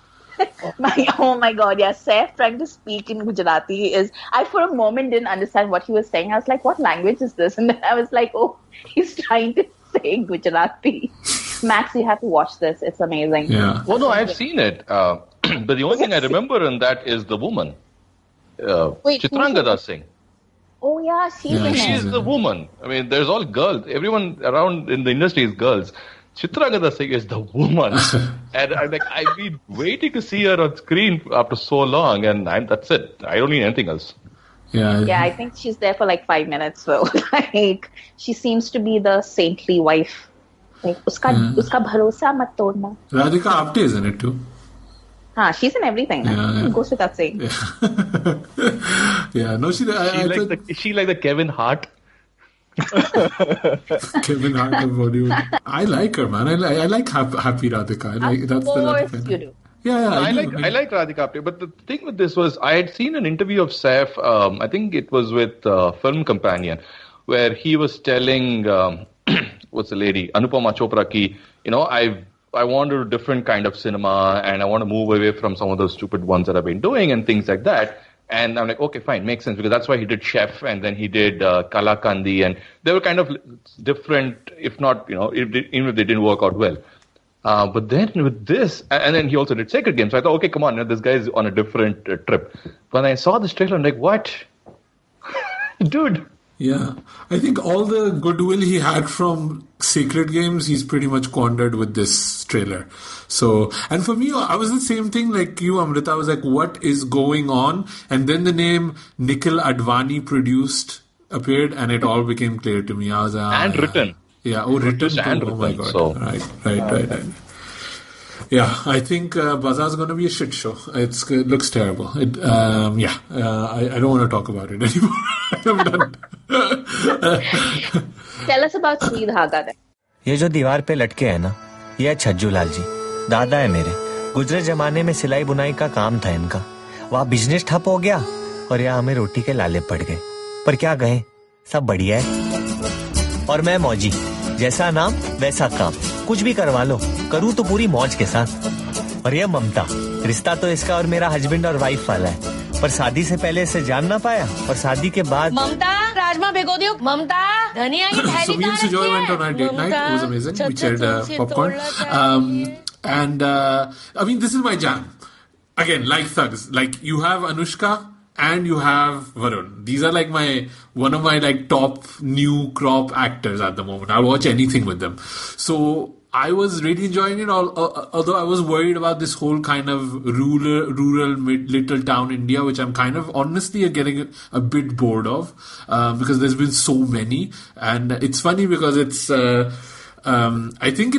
Oh my god, yeah. Saif trying to speak in Gujarati I for a moment didn't understand what he was saying. I was like, what language is this? And then I was like, oh, he's trying to say Gujarati. Max, you have to watch this. It's amazing. Yeah. Well, no, I've seen it. But the only thing I remember in that is the woman. Chitrangada Singh. Oh yeah, she's in it. She's the woman. I mean, there's all girls. Everyone around in the industry is girls. Chitrangada Singh is the woman. And I've been waiting to see her on screen after so long, and that's it. I don't need anything else. Yeah, I think she's there for 5 minutes. So she seems to be the saintly wife. Uska bharosa mat todna. Radhika Apte is in it too. She's in everything. Yeah. It goes without saying. Yeah. No, she like the Kevin Hart. Kevin Hart of Bollywood. I like her, man. I like Happy Radhika. That's the Radhika. You do. Yeah, I like Radhika Apte. But the thing with this was, I had seen an interview of Saif. I think it was with Film Companion, where he was telling what's the lady, Anupama Chopra ki, I want to do a different kind of cinema, and I want to move away from some of those stupid ones that I've been doing and things like that. And I'm like, okay, fine, makes sense, because that's why he did Chef, and then he did Kala Kandi, and they were kind of different, if not, even if they didn't work out well. But then with this, and then he also did Sacred Games, so I thought, okay, come on, this guy's on a different trip. When I saw this trailer, I'm like, what? Dude. Yeah, I think all the goodwill he had from Sacred Games, he's pretty much squandered with this trailer. So, and for me, I was the same thing like you, Amrita. I was like, what is going on? And then the name Nikhil Advani appeared, and it all became clear to me. I was like, and written. Yeah, written. And oh my God. So. Right. Yeah, I think Bazaar's going to be a shit show. It looks terrible. I don't want to talk about it anymore. I'm done. Tell us about Sui Dhaaga then. ये जो दीवार पे लटके है ना, ये है छज्जू लाल जी, दादा है मेरे। गुजरे जमाने में सिलाई बुनाई का काम था इनका। वहाँ बिजनेस ठप हो गया और यहाँ हमें रोटी के लाले पड़ गए। पर क्या कहें, सब बढ़िया है। और मैं मौजी, जैसा नाम वैसा काम, कुछ भी करवा लो, करूँ तो पूरी मौज के साथ। और ये ममता, रिश्ता तो इसका और मेरा हस्बैंड और वाइफ वाला है, पर शादी से पहले इसे जान ना पाया और शादी के बाद। ममता, राजमा भिगो दियो। ममता, धनिया की थैली। So me and Sujoy went on our date night. It was amazing. We shared popcorn. And I mean, this is my jam. Again, like thugs. Like you have Anushka and you have Varun. These are like one of my top new crop actors at the moment. I'll watch anything with them. So I was really enjoying it, although I was worried about this whole kind of rural little town India, which I'm kind of honestly getting a bit bored of, because there's been so many. And it's funny because it's, I think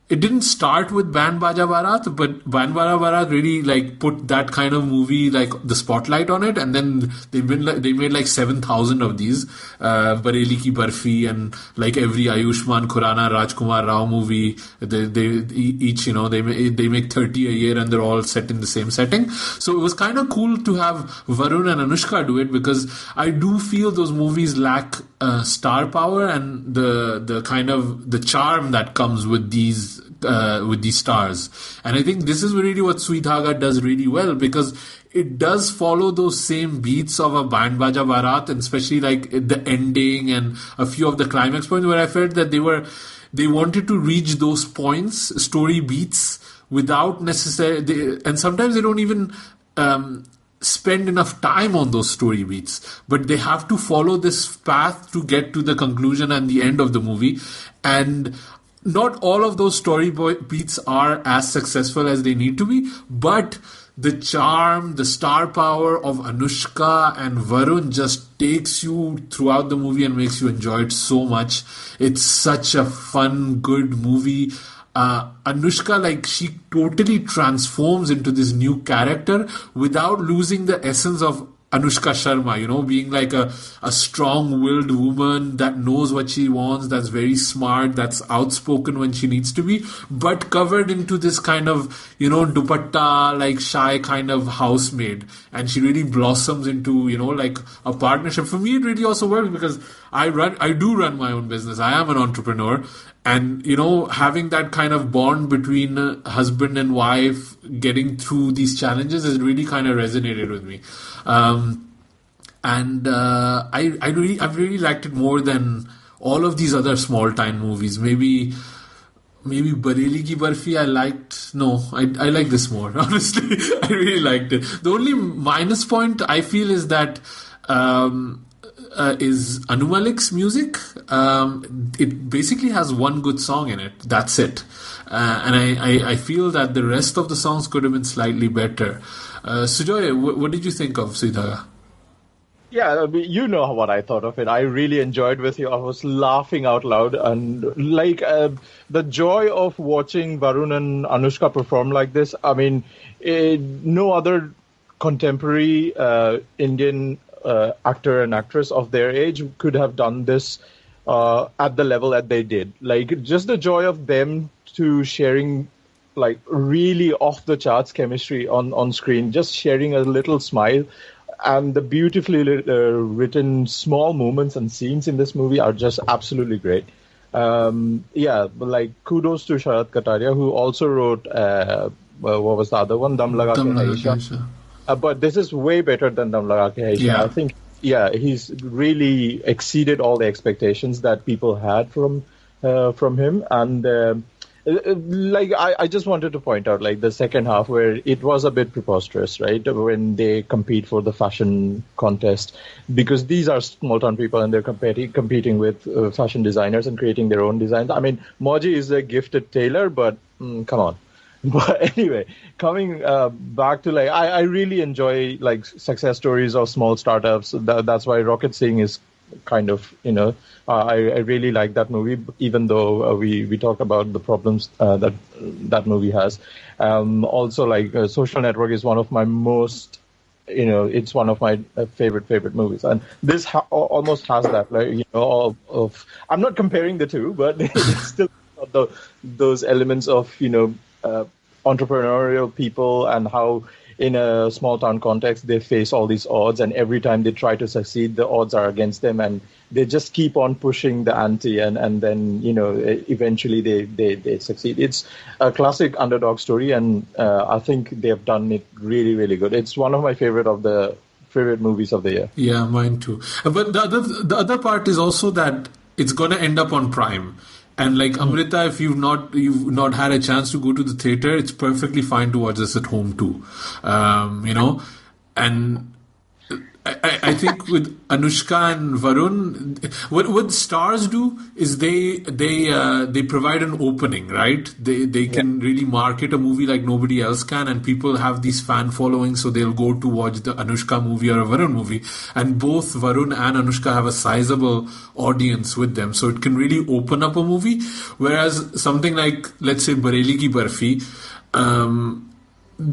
it didn't start with Band Baja Barat, but Band Baja Barat really like put that kind of movie, like the spotlight on it, and then they made like 7,000 of these, Bareli Ki Barfi, and like every Ayushmann Khurrana Rajkumar Rao movie, they each, they make 30 a year, and they're all set in the same setting. So it was kind of cool to have Varun and Anushka do it, because I do feel those movies lack star power and the kind of the charm that comes with these stars. And I think this is really what Sui Dhaaga does really well, because it does follow those same beats of a Band Baja Barat, and especially like the ending and a few of the climax points where I felt that they wanted to reach those points, story beats, without necessarily, and sometimes they don't even spend enough time on those story beats, but they have to follow this path to get to the conclusion and the end of the movie. And not all of those story beats are as successful as they need to be, but the charm, the star power of Anushka and Varun just takes you throughout the movie and makes you enjoy it so much. It's such a fun, good movie. Anushka, like, she totally transforms into this new character without losing the essence of Anushka Sharma, being like a strong-willed woman that knows what she wants, that's very smart, that's outspoken when she needs to be, but covered into this kind of, dupatta, like shy kind of housemaid. And she really blossoms into, like a partnership. For me, it really also works because I do run my own business. I am an entrepreneur. And, having that kind of bond between husband and wife getting through these challenges has really kind of resonated with me. I've really liked it more than all of these other small time movies. Maybe Bareli Ki Barfi I like this more, honestly. I really liked it. The only minus point I feel is that is Anu Malik's music. It basically has one good song in it. That's it. And I feel that the rest of the songs could have been slightly better. Sujoy, what did you think of Sui Dhaaga? Yeah, you know what I thought of it. I really enjoyed with you. I was laughing out loud, and like the joy of watching Varun and Anushka perform like this. I mean, no other contemporary Indian actor and actress of their age could have done this at the level that they did. Like, just the joy of them to sharing like really off the charts chemistry on screen, just sharing a little smile, and the beautifully written small moments and scenes in this movie are just absolutely great. Like, kudos to Sharat Kataria, who also wrote what was the other one, Dam Laga Ke Haisha. But this is way better than Dam Laga Ke Haisha. Yeah. I think, he's really exceeded all the expectations that people had from him. And I just wanted to point out, like, the second half where it was a bit preposterous, right? When they compete for the fashion contest, because these are small town people and they're competing with fashion designers and creating their own designs. I mean, Moji is a gifted tailor, but come on. But anyway, coming back to, like, I really enjoy like success stories of small startups. That's why Rocket Singh is kind of, I really like that movie, even though we talk about the problems that movie has. Also, like, Social Network is one of my most, it's one of my favorite movies, and this almost has that, like, of I'm not comparing the two, but it's still got those elements of entrepreneurial people, and how in a small town context they face all these odds, and every time they try to succeed, the odds are against them, and they just keep on pushing the ante, and then eventually they succeed. It's a classic underdog story, and I think they have done it really, really good. It's one of my favorite movies of the year. Yeah, mine too. But the other part is also that it's going to end up on Prime. And like Amrita, if you've not had a chance to go to the theater, it's perfectly fine to watch this at home too. And I think with Anushka and Varun, what stars do is they provide an opening, right? They can really market a movie like nobody else can, and people have these fan followings, so they'll go to watch the Anushka movie or a Varun movie, and both Varun and Anushka have a sizable audience with them, so it can really open up a movie. Whereas something like, let's say, Bareli Ki Barfi,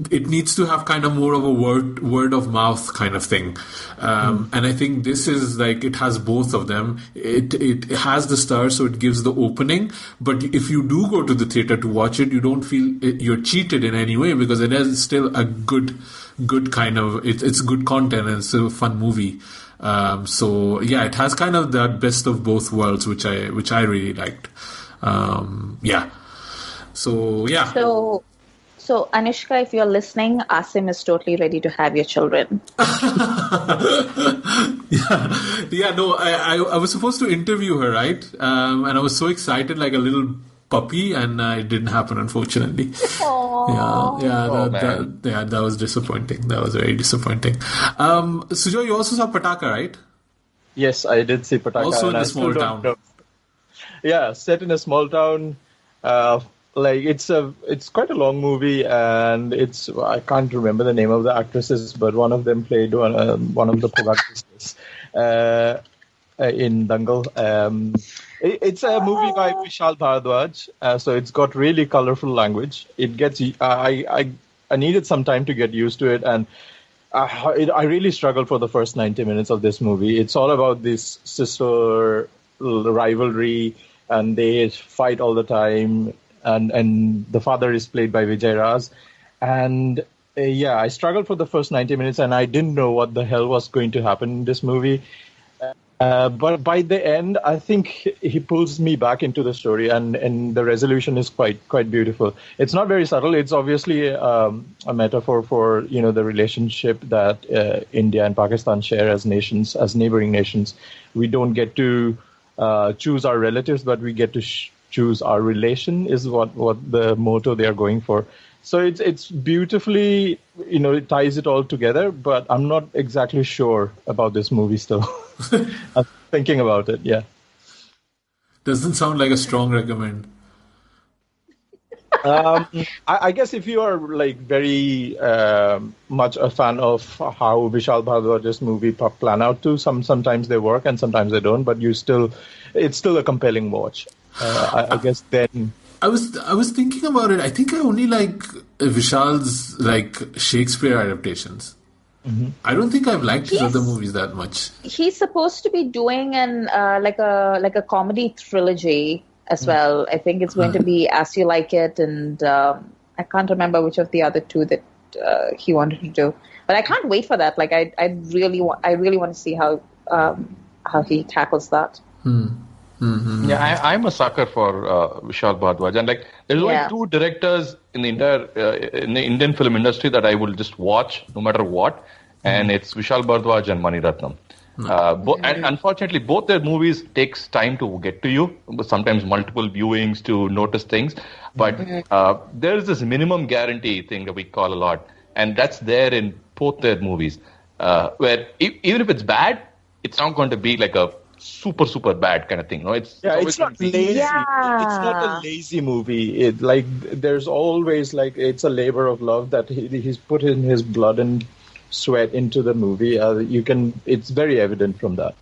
it needs to have kind of more of a word of mouth kind of thing, and I think this is like, it has both of them. It has the stars, so it gives the opening, but if you do go to the theater to watch it, you don't feel you're cheated in any way, because it is still a good kind of, it's good content, and it's a fun movie. So yeah, it has kind of that best of both worlds, which I really liked. So, Anushka, if you're listening, Asim is totally ready to have your children. I was supposed to interview her, right? And I was so excited, like a little puppy, and it didn't happen, unfortunately. That was disappointing. That was very disappointing. Sujo, you also saw Pataka, right? Yes, I did see Pataka. Also in a small town. Yeah, set in a small town. It's quite a long movie, and I can't remember the name of the actresses, but one of them played one of the protagonists in Dangal. It's a movie by Vishal Bharadwaj, so it's got really colorful language. It gets I needed some time to get used to it, and I really struggled for the first 90 minutes of this movie. It's all about this sister rivalry, and they fight all the time. And the father is played by Vijay Raz. And I struggled for the first 90 minutes, and I didn't know what the hell was going to happen in this movie. But by the end, I think he pulls me back into the story, and the resolution is quite beautiful. It's not very subtle. It's obviously a metaphor for the relationship that India and Pakistan share as nations, as neighboring nations. We don't get to choose our relatives, but we get to choose our relation, is what the motto they are going for. So it's beautifully, it ties it all together, but I'm not exactly sure about this movie still. I'm thinking about it, yeah. Doesn't sound like a strong recommend. I guess if you are like very much a fan of how Vishal Bharadwaj's movie plan out to, sometimes they work and sometimes they don't, but it's still a compelling watch. I guess then I was thinking about it. I think I only like Vishal's like Shakespeare adaptations. Mm-hmm. I don't think I've liked his other movies that much. He's supposed to be doing like a comedy trilogy as well. I think it's going to be As You Like It, and I can't remember which of the other two that he wanted to do. But I can't wait for that. Like I really want to see how he tackles that. Mm-hmm. Yeah, I'm a sucker for Vishal Bhardwaj, and like there's only two directors in the entire in the Indian film industry that I will just watch no matter what, and it's Vishal Bhardwaj and Mani Ratnam. And unfortunately, both their movies takes time to get to you. Sometimes multiple viewings to notice things, but there is this minimum guarantee thing that we call a lot, and that's there in both their movies. Where even if it's bad, it's not going to be like a super bad kind of thing. No, it's not lazy. Yeah. It's not a lazy movie. There's always it's a labor of love that he's put in his blood and sweat into the movie. It's very evident from that.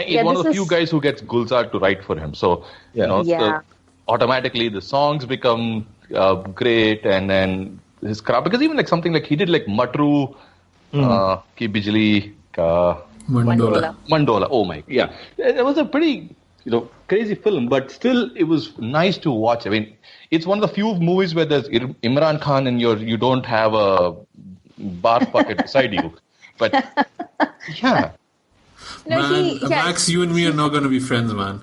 He's one of the few guys who gets Gulzar to write for him. So automatically the songs become great, and then his craft, because even like something like he did like Matru, Ki Bijli Ka Mandola. Oh my, yeah. It was a pretty, crazy film, but still it was nice to watch. I mean, it's one of the few movies where there's Imran Khan and you don't have a bar bucket beside you. But yeah. No, Max, you and me are not going to be friends, man.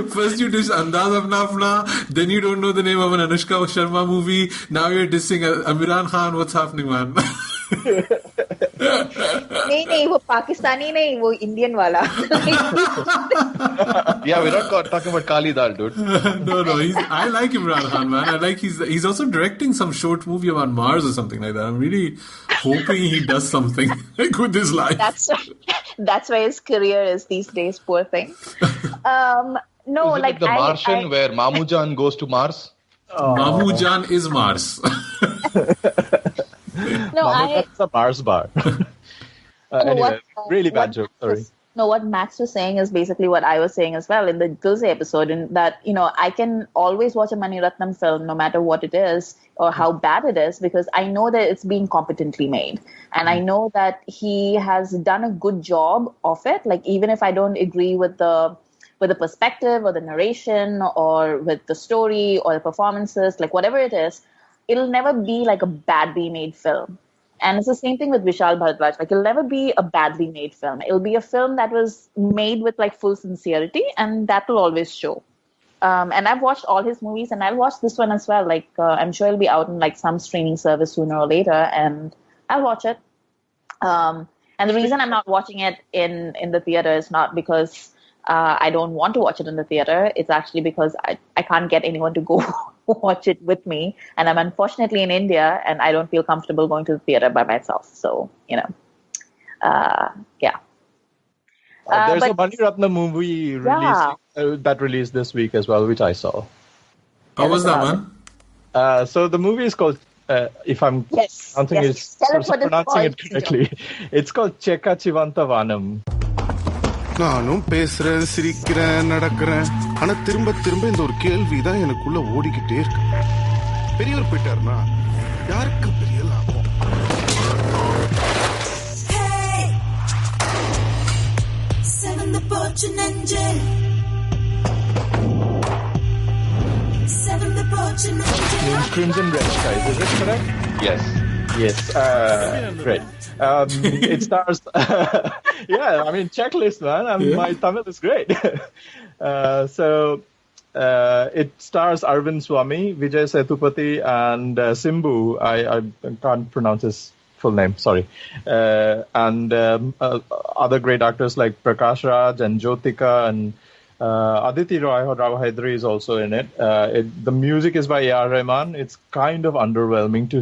First you diss Andaz Apna Apna, then you don't know the name of an Anushka Sharma movie. Now you're dissing Imran Khan. What's happening, man? नहीं वो पाकिस्तानी नहीं वो Indian वाला. Yeah, we're not talking about Kali Dal, dude. No, I like Imran Khan, man. I like he's also directing some short movie about Mars or something like that. I'm really hoping he does something like with his life. That's why his career is these days, poor thing. No, is it like The Martian, where Mamujan goes to Mars? Oh. Mamujan is Mars. That's a Mars bar. Anyway, really bad joke. Sorry. No, what Max was saying is basically what I was saying as well in the Dilse episode, in that, I can always watch a Mani Ratnam film no matter what it is or how bad it is, because I know that it's being competently made. And I know that he has done a good job of it. Like, even if I don't agree with the perspective or the narration or with the story or the performances, like whatever it is, it'll never be like a badly made film. And it's the same thing with Vishal Bharadwaj. Like, it'll never be a badly made film. It'll be a film that was made with like full sincerity, and that will always show. And I've watched all his movies, and I'll watch this one as well. Like, I'm sure it'll be out in like some streaming service sooner or later, and I'll watch it. And the reason I'm not watching it in the theater is not because I don't want to watch it in the theater. It's actually because I can't get anyone to go watch it with me. And I'm unfortunately in India, and I don't feel comfortable going to the theater by myself. So, yeah. There's a Mani Ratnam movie that released this week as well, which I saw. How was that one? So the movie is called, if I'm pronouncing it correctly, it's called Chekka Chivanta Vanam. நானும் பேசுறேன் சிரிக்கிறேன் நடக்கிறேன் ஆனா திரும்ப திரும்ப இந்த ஒரு கேள்விதான் எனக்குள்ள ஓடிக்கிட்டே இருக்கு பெரியவர் போயிட்டாருன்னா யாருக்கு பெரிய லாபம் செவந்த போச்சு நெஞ்சு செவந்த போச்சு நெஞ்சு Crimson Red Skies, is it correct? Yes, great. It stars, checklist, man. My Tamil is great. It stars Arvind Swamy, Vijay Sethupathi, and Simbu. I can't pronounce his full name, sorry. And other great actors like Prakash Raj and Jyotika and Aditi Roy Hydari is also in it. The music is by A.R. Rahman. It's kind of underwhelming to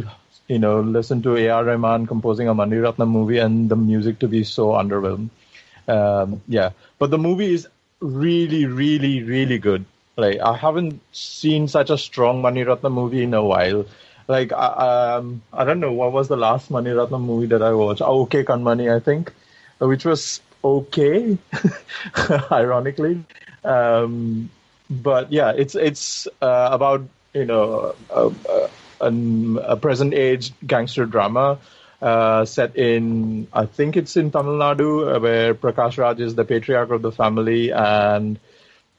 listen to A.R. Rahman composing a Mani Ratnam movie and the music to be so underwhelmed. But the movie is really, really, really good. Like, I haven't seen such a strong Mani Ratnam movie in a while. Like, I don't know, what was the last Mani Ratnam movie that I watched? Okay Kanmani, I think, which was okay, ironically. But yeah, it's about, a present age gangster drama set in, I think it's in Tamil Nadu, where Prakash Raj is the patriarch of the family, and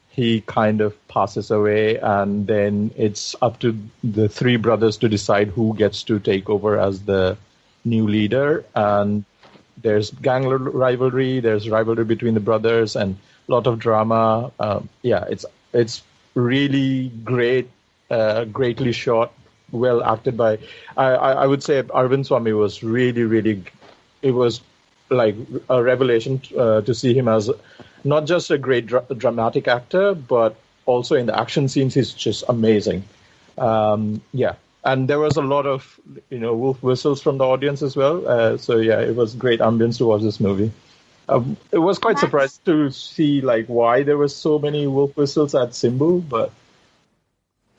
he kind of passes away, and then it's up to the three brothers to decide who gets to take over as the new leader. And there's gang rivalry, there's rivalry between the brothers, and a lot of drama. It's really great, greatly shot, well acted by, I would say Arvind Swamy was really, really, it was like a revelation to see him as not just a great dramatic actor, but also in the action scenes, he's just amazing. And there was a lot of, wolf whistles from the audience as well. It was great ambience to watch this movie. It was quite surprised to see like why there were so many wolf whistles at Simbu, but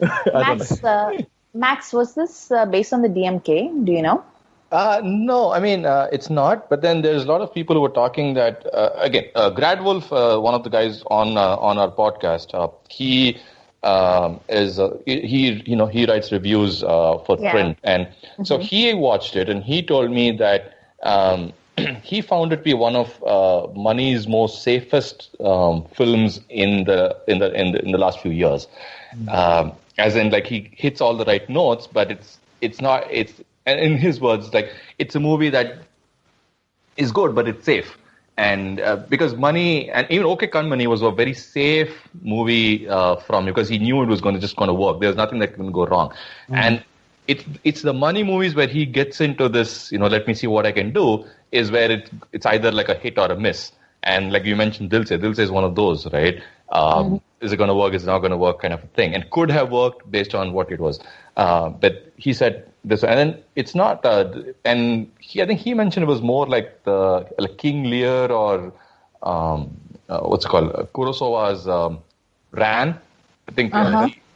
I don't know. Max, was this based on the DMK? Do you know? No, it's not. But then there's a lot of people who were talking that, Grad Wolf, one of the guys on our podcast, he he writes reviews for print. And so he watched it and he told me that he found it to be one of Mani's most safest films in the last few years. As in, like, he hits all the right notes, but it's not, and in his words, like, it's a movie that is good, but it's safe. And because Mani, and even Okay Kanmani was a very safe movie from him, because he knew it was going to work. There's nothing that can go wrong. And it's the money movies where he gets into this, let me see what I can do, is where it's either like a hit or a miss. And like you mentioned, Dil Se is one of those, right? Is it going to work? Is it not going to work? Kind of a thing. And could have worked based on what it was. But he said this, and then it's not. I think he mentioned it was more like King Lear or what's it called? Kurosawa's Ran. I think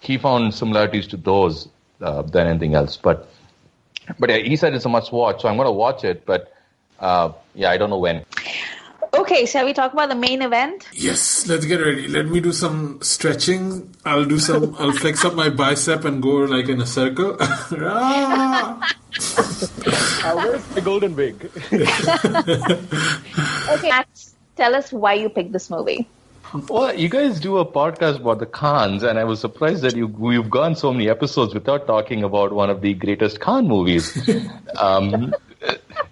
he found similarities to those than anything else. But yeah, he said it's a must watch, so I'm going to watch it. But I don't know when. Okay, shall we talk about the main event? Yes, let's get ready. Let me do some stretching. I'll flex up my bicep and go like in a circle. Where's the golden wig? Okay, Max, tell us why you picked this movie. Well, you guys do a podcast about the Khans, and I was surprised that you've gone so many episodes without talking about one of the greatest Khan movies.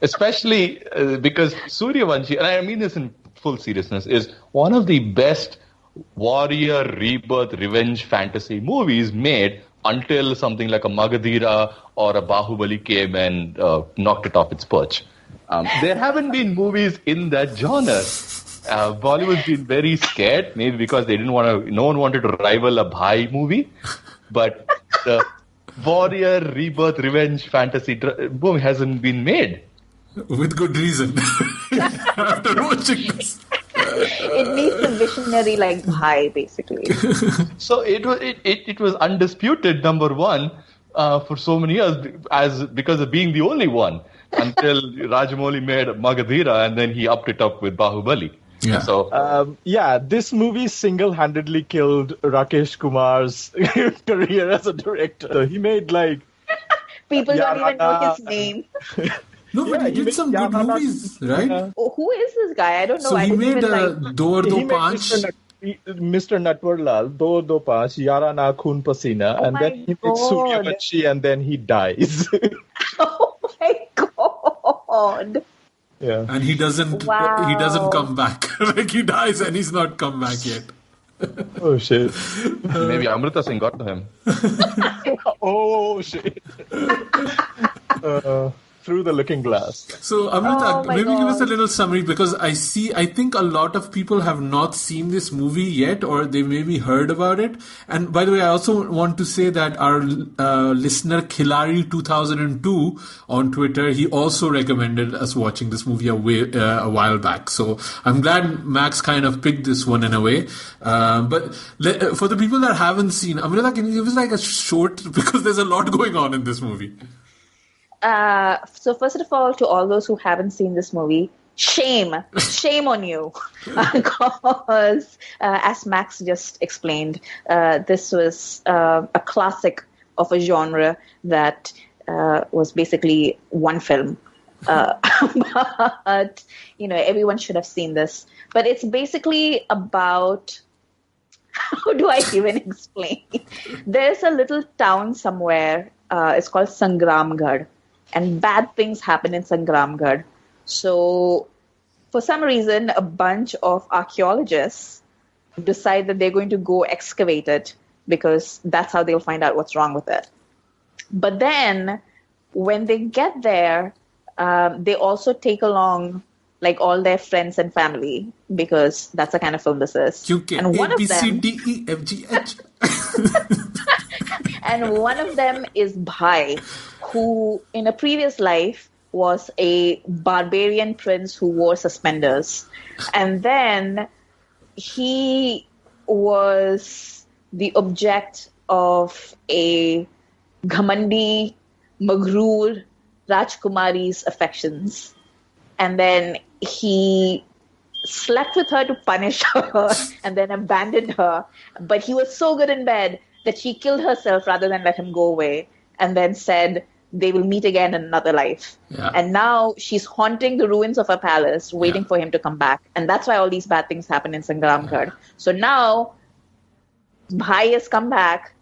Especially because Suryavanshi, and I mean this in full seriousness, is one of the best warrior, rebirth, revenge fantasy movies made until something like a Magadhira or a Bahubali came and knocked it off its perch. There haven't been movies in that genre. Bollywood's been very scared, maybe because no one wanted to rival a Bhai movie, but the warrior, rebirth, revenge fantasy movie hasn't been made. With good reason. After watching this. It needs a visionary like Bhai, basically. So it was undisputed number one for so many years because of being the only one until Rajamouli made Magadhira and then he upped it up with Bahubali. Yeah. So this movie single-handedly killed Rakesh Kumar's career as a director. So he made like people don't even know his name. No, but he did some good movies, right? Who is this guy? I don't know. So I he didn't made even Do Aur Do Panch. Mr. Natwarlal, Do Aur Do Panch, Yara Na Khoon Pasina, and then he made Suryavanshi, and then he dies. Oh my god! Yeah. And he doesn't come back. Like he dies and he's not come back yet. Oh shit. Maybe Amrita Singh got to him. Oh shit. Through the looking glass. So Amrita, maybe give us a little summary, because I think a lot of people have not seen this movie yet, or they maybe heard about it. And by the way, I also want to say that our listener Khilari 2002 on Twitter, he also recommended us watching this movie a while back. So I'm glad Max kind of picked this one in a way. But for the people that haven't seen, Amrita, can you give us like a short, because there's a lot going on in this movie. So first of all, to all those who haven't seen this movie, shame on you. Because, as Max just explained, this was a classic of a genre that was basically one film. But, everyone should have seen this. But it's basically about... How do I even explain? There's a little town somewhere. It's called Sangramgarh. And bad things happen in Sangramgarh. So, for some reason, a bunch of archaeologists decide that they're going to go excavate it, because that's how they'll find out what's wrong with it. But then, when they get there, they also take along like all their friends and family, because that's the kind of film this is. And one of them, and one of them is Bhai, who in a previous life was a barbarian prince who wore suspenders. And then he was the object of a Ghamandi, Maghroor Rajkumari's affections. And then he slept with her to punish her and then abandoned her. But he was so good in bed that she killed herself rather than let him go away, and then said they will meet again in another life. Yeah. And now she's haunting the ruins of her palace, waiting for him to come back. And that's why all these bad things happen in Sangramgarh. So now Bhai has come back,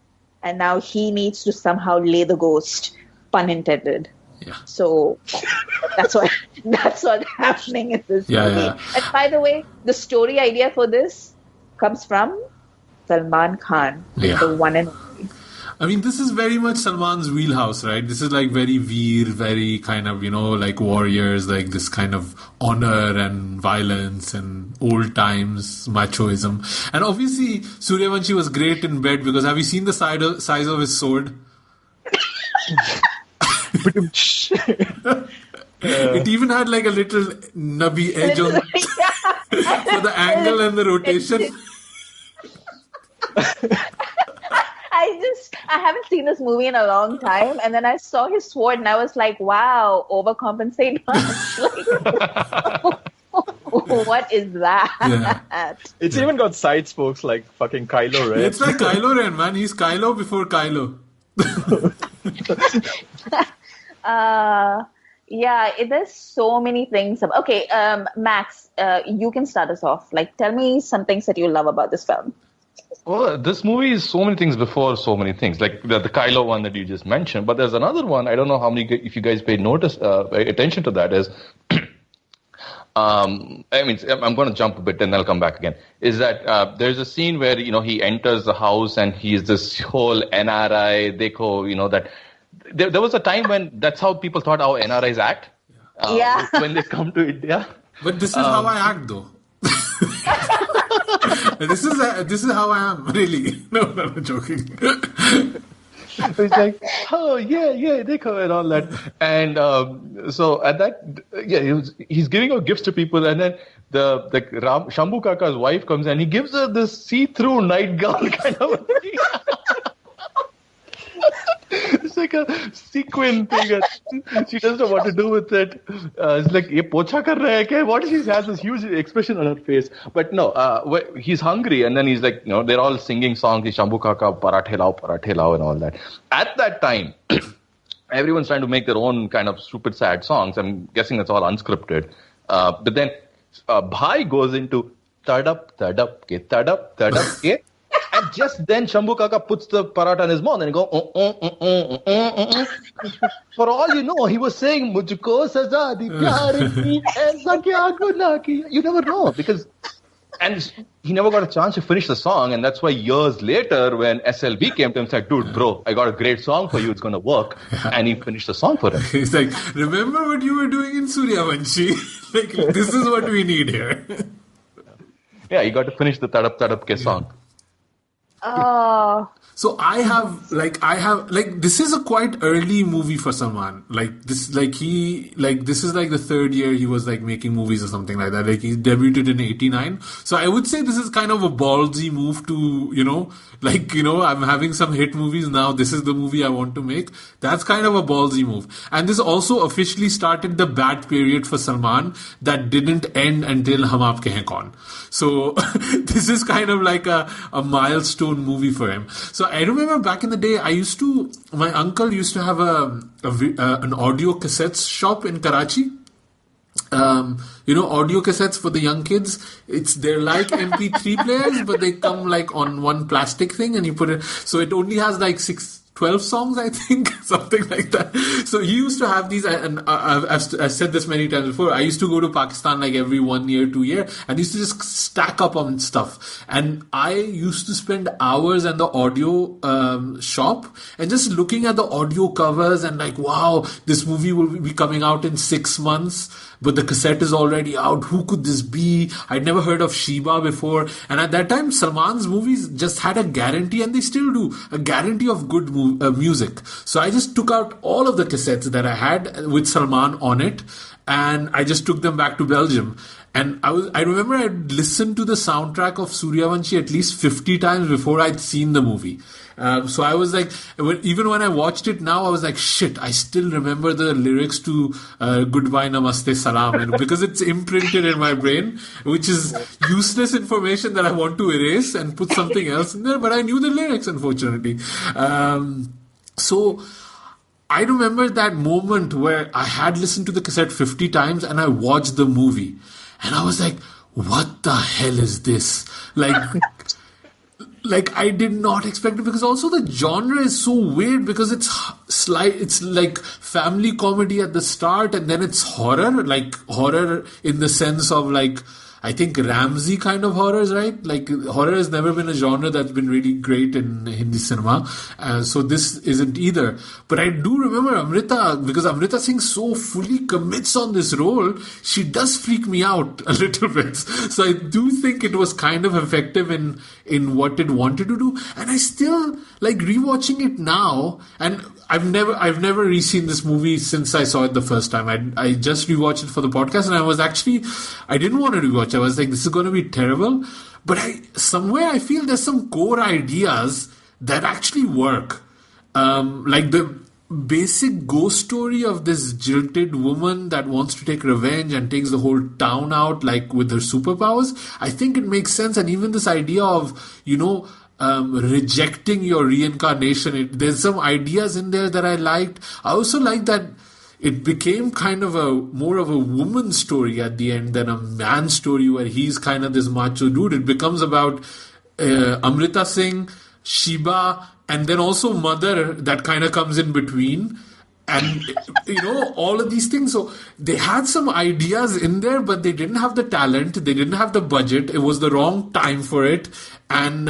and now he needs to somehow lay the ghost, pun intended. Yeah. So that's what's happening in this movie. Yeah. And by the way, the story idea for this comes from Salman Khan, the one and only. I mean, this is very much Salman's wheelhouse, right? This is like very veer, very kind of, like warriors, like this kind of honor and violence and old times machoism. And obviously, Suryavanshi was great in bed because have you seen the size of his sword? It even had like a little nubby edge on for the angle and the rotation. I haven't seen this movie in a long time, and then I saw his sword, and I was like, "Wow, overcompensate much!" Like, what is that? Yeah. It's even got side spokes like fucking Kylo Ren. It's like Kylo Ren, man. He's Kylo before Kylo. Yeah, there's so many things. Okay, Max, you can start us off. Like, tell me some things that you love about this film. Well, this movie is so many things before so many things, like the Kylo one that you just mentioned. But there's another one. I don't know if you guys paid attention to that. Is I'm going to jump a bit and then I'll come back again. Is that there's a scene where he enters the house and he's this whole NRI dekho, that there was a time when that's how people thought how NRIs act. When they come to India. But this is how I act, though. This is how I am, really. No, I'm joking. He's like, oh yeah, dekho and all that. And so at that, he's giving out gifts to people, and then the Shambhu Kaka's wife comes and he gives her this see-through nightgown kind of thing. It's like a sequin thing. She doesn't know what to do with it. It's like, ye pocha kar raha hai kya? What? She has this huge expression on her face. But no, he's hungry, and then he's like, they're all singing songs. Shambhu Kaka, parathe lao, and all that. At that time, everyone's trying to make their own kind of stupid, sad songs. I'm guessing that's all unscripted. But then Bhai goes into tadap ke. And just then, Shambhu Kaka puts the paratha in his mouth and he goes, For all you know, he was saying, Mujhko saza di pyar ki, aisa kya gunah ki. You never know, and he never got a chance to finish the song, and that's why years later, when SLB came to him and said, dude, bro, I got a great song for you, it's going to work, and he finished the song for him. He's like, remember what you were doing in Suryavanshi? Like, this is what we need here. Yeah, he got to finish the Tadap Ke song. Oh. So I have this is a quite early movie for Salman. This is like the third year he was like making movies or something like that. Like he debuted in 89. So I would say this is kind of a ballsy move to, I'm having some hit movies now. This is the movie I want to make. That's kind of a ballsy move. And this also officially started the bad period for Salman that didn't end until Hum Aapke Hain Kaun. So this is kind of like a milestone movie for him. So I remember back in the day, my uncle used to have an audio cassettes shop in Karachi. Audio cassettes for the young kids. They're like MP3 players, but they come like on one plastic thing and you put it, so it only has like 12 songs, I think, something like that. So he used to have these, and I've said this many times before. I used to go to Pakistan like every 1 year, 2 year, and used to just stack up on stuff. And I used to spend hours at the audio shop and just looking at the audio covers and like, wow, this movie will be coming out in 6 months. But the cassette is already out. Who could this be? I'd never heard of Sheeba before. And at that time, Salman's movies just had a guarantee, and they still do, a guarantee of good music. So I just took out all of the cassettes that I had with Salman on it, and I just took them back to Belgium. And I remember I'd listened to the soundtrack of Suryavanshi at least 50 times before I'd seen the movie. So I was like, even when I watched it now, I was like, shit, I still remember the lyrics to Goodbye, Namaste, Salam, because it's imprinted in my brain, which is useless information that I want to erase and put something else in there, but I knew the lyrics, unfortunately. So I remember that moment where I had listened to the cassette 50 times and I watched the movie. And I was like, what the hell is this? Like I did not expect it, because also the genre is so weird, because it's like family comedy at the start, and then it's horror in the sense of like, I think, Ramsey kind of horrors, right? Like, horror has never been a genre that's been really great in Hindi cinema. So this isn't either. But I do remember Amrita, because Amrita Singh so fully commits on this role, she does freak me out a little bit. So I do think it was kind of effective in what it wanted to do. And I still, like, rewatching it now, and I've never re-seen this movie since I saw it the first time. I just rewatched it for the podcast, and I didn't want to rewatch. I was like, this is going to be terrible. But somewhere I feel there's some core ideas that actually work. Like the basic ghost story of this jilted woman that wants to take revenge and takes the whole town out, like, with her superpowers. I think it makes sense. And even this idea of, rejecting your reincarnation. There's some ideas in there that I liked. I also like that it became kind of more of a woman's story at the end than a man's story where he's kind of this macho dude. It becomes about Amrita Singh, Sheeba, and then also Mother that kind of comes in between. And, all of these things. So they had some ideas in there, but they didn't have the talent. They didn't have the budget. It was the wrong time for it. And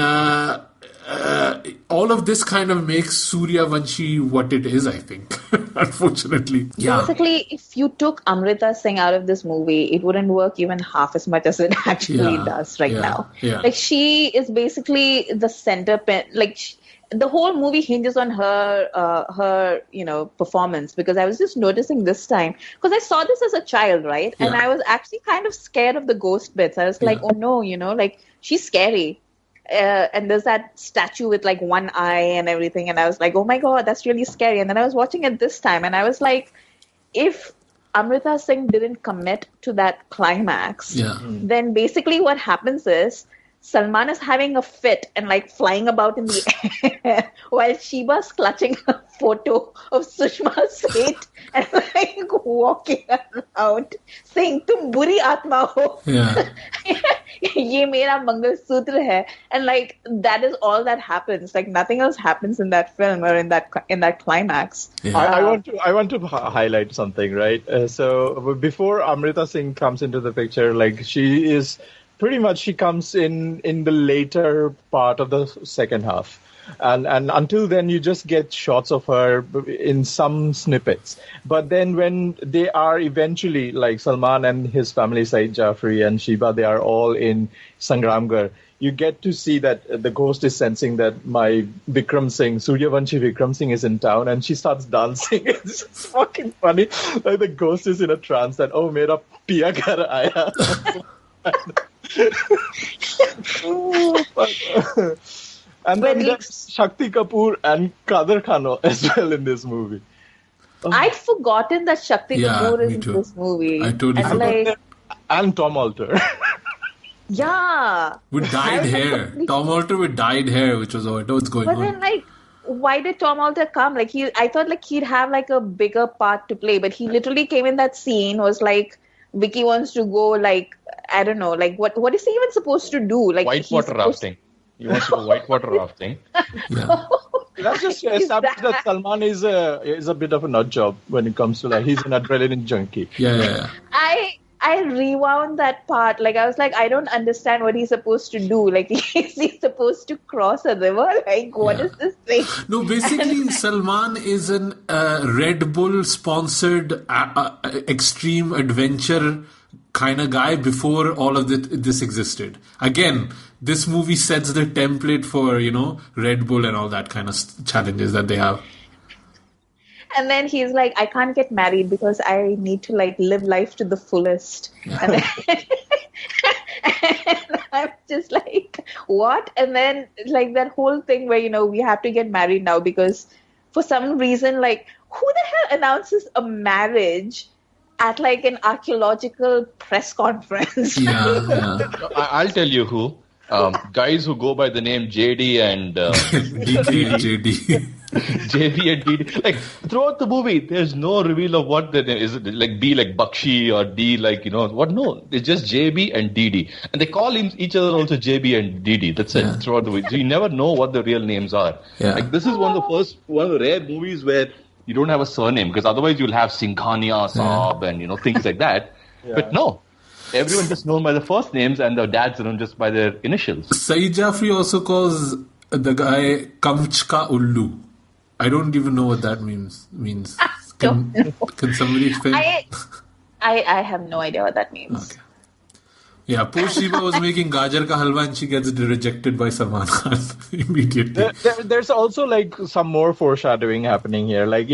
all of this kind of makes Suryavanshi what it is, I think, unfortunately. Yeah. Basically, if you took Amrita Singh out of this movie, it wouldn't work even half as much as it actually does now. Yeah. Like, she is basically the center pin. Like, the whole movie hinges on her performance, because I was just noticing this time, because I saw this as a child, right? And I was actually kind of scared of the ghost bits. I was like, oh no, like, she's scary. And there's that statue with like one eye and everything. And I was like, oh my God, that's really scary. And then I was watching it this time and I was like, if Amrita Singh didn't commit to that climax, then basically what happens is Salman is having a fit and like flying about in the air while Sheba's clutching a photo of Sushma Seth and like walking around saying, "Tum buri atma ho." Ye mera mangal sutra hai. And like that is all that happens. Like nothing else happens in that film or in that climax. I want to highlight something, right? So before Amrita Singh comes into the picture, like she is pretty much, she comes in the later part of the second half. And until then, you just get shots of her in some snippets. But then when they are eventually, like Salman and his family, Saeed Jaffrey and Sheeba, they are all in Sangramgarh, you get to see that the ghost is sensing that my Suryavanshi Vikram Singh is in town, and she starts dancing. It's just fucking funny. Like the ghost is in a trance that, oh, mera piya ghar aaya. And then there's Shakti Kapoor and Kadar Khan as well in this movie. I'd forgotten that Shakti Kapoor is in this movie. I totally forgot. And Tom Alter. With dyed hair. Tom Alter with dyed hair, which was what was going on. But then, like, why did Tom Alter come? Like, I thought like he'd have like a bigger part to play, but he literally came in that scene, was like, Vicky wants to go, like, I don't know, like, what is he even supposed to do? Like, whitewater rafting. He wants to go whitewater rafting. That's just established that Salman is a bit of a nut job when it comes to, like, he's an adrenaline junkie. I rewound that part. Like, I was like, I don't understand what he's supposed to do. Like, is he supposed to cross a river? Like, what is this thing? No, basically, Salman is an Red Bull sponsored extreme adventure kind of guy before all of this existed. Again, this movie sets the template for, Red Bull and all that kind of challenges that they have. And then he's like, I can't get married because I need to like live life to the fullest. And, then, and I'm just like, what? And then like that whole thing where, we have to get married now because for some reason, like, who the hell announces a marriage at like an archaeological press conference? I'll tell you who. Guys who go by the name JD and JD. JD and DD. Like, throughout the movie, there's no reveal of what the name is. Like, B like Bakshi or D like, what? No, it's just JB and DD. And they call each other also JB and DD. That's it throughout the movie. So you never know what the real names are. Like, this is one of the rare movies where you don't have a surname, because otherwise you'll have Singhania, Saab, and, things like that. But no. everyone just known by the first names and the dads known just by their initials. Saeed Jaffrey also calls the guy Kamchka Ullu. I don't even know what that means. Can somebody explain? I have no idea what that means. Okay. Yeah, poor Sheeba was making gajar ka halwa and she gets rejected by Salman Khan immediately. There's also like some more foreshadowing happening here, like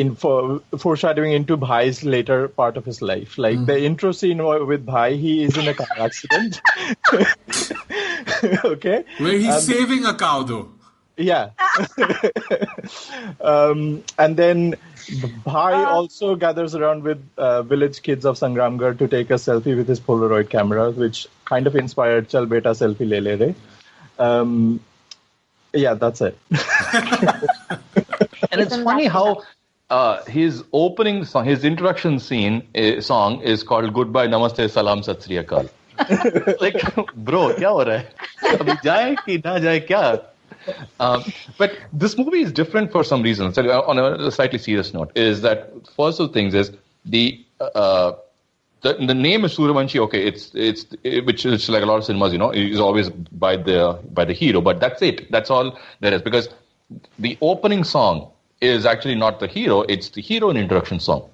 foreshadowing into Bhai's later part of his life. Like the intro scene with Bhai, he is in a car accident. Okay. Where he's saving a cow though. Yeah. And then Bhai also gathers around with village kids of Sangramgarh to take a selfie with his Polaroid camera, which kind of inspired Chal Beta Selfie Le Le Re. Yeah, that's it. And it's funny how his opening song, his introduction song is called Goodbye, Namaste, Salam, Sat Sri Akal. Like, bro, kya ho raha hai? Abhi jaye ki na jaye kya? But this movie is different for some reason. So on a slightly serious note, is that first of the things is the name is Suryavanshi. Okay, it's which is like a lot of cinemas, is always by the hero, but that's it. That's all there is, because the opening song is actually not the hero; it's the hero introduction song,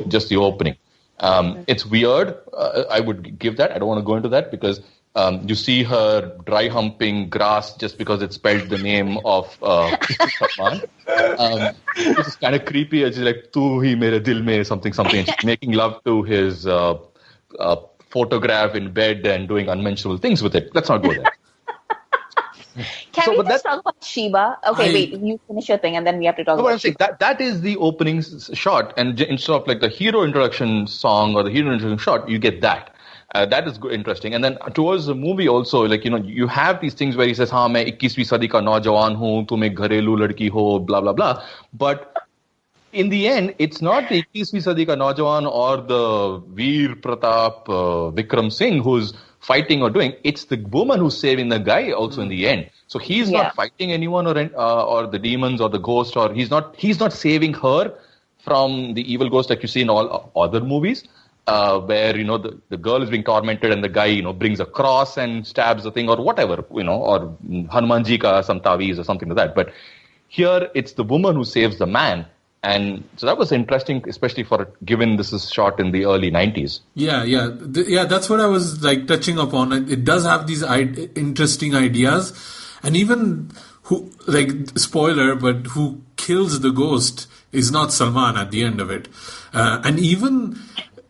just the opening. It's weird. I would give that. I don't want to go into that because. You see her dry humping grass just because it spelled the name of Salman. It's kind of creepy. It's like, tu hi mere dil mein, something. She's making love to his photograph in bed and doing unmentionable things with it. Let's not go there. Can we just talk about Sheeba? Okay, wait, you finish your thing and then we have to talk about Sheeba. That is the opening shot, and instead of like the hero introduction song or the hero introduction shot, you get that. That is good, interesting. And then towards the movie also, like, you have these things where he says, हाँ, मैं 21वीं सदी का नौजवान हूँ, तुम एक घरेलू लड़की हो, blah, blah, blah. But in the end, it's not the 21वीं सदी का नौजवान or the Veer Pratap Vikram Singh who's fighting or doing. It's the woman who's saving the guy also in the end. So he's not fighting anyone or the demons or the ghost, or he's not saving her from the evil ghost like you see in all other movies. Where, the girl is being tormented and the guy, brings a cross and stabs the thing or whatever, or Hanumanji ka some taweez or something like that. But here it's the woman who saves the man. And so that was interesting, especially given this is shot in the early 90s. Yeah. That's what I was like touching upon. It does have these interesting ideas. And even spoiler, but who kills the ghost is not Salman at the end of it. And even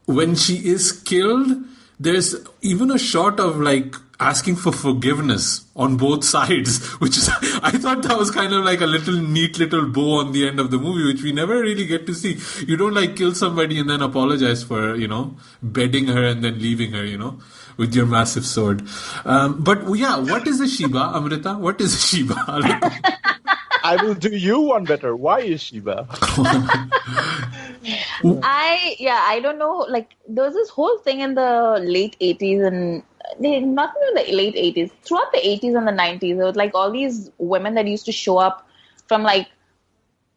when she is killed, there's even a shot of like asking for forgiveness on both sides, which is, I thought that was kind of like a neat little bow on the end of the movie, which we never really get to see. You don't like kill somebody and then apologize for, bedding her and then leaving her, with your massive sword. But yeah, what is a Sheeba, Amrita? What is a Sheeba? I will do you one better. Why is Sheeba? I don't know. Like, there was this whole thing in the late 80s and not in the late 80s. Throughout the 80s and the 90s, there was like all these women that used to show up from like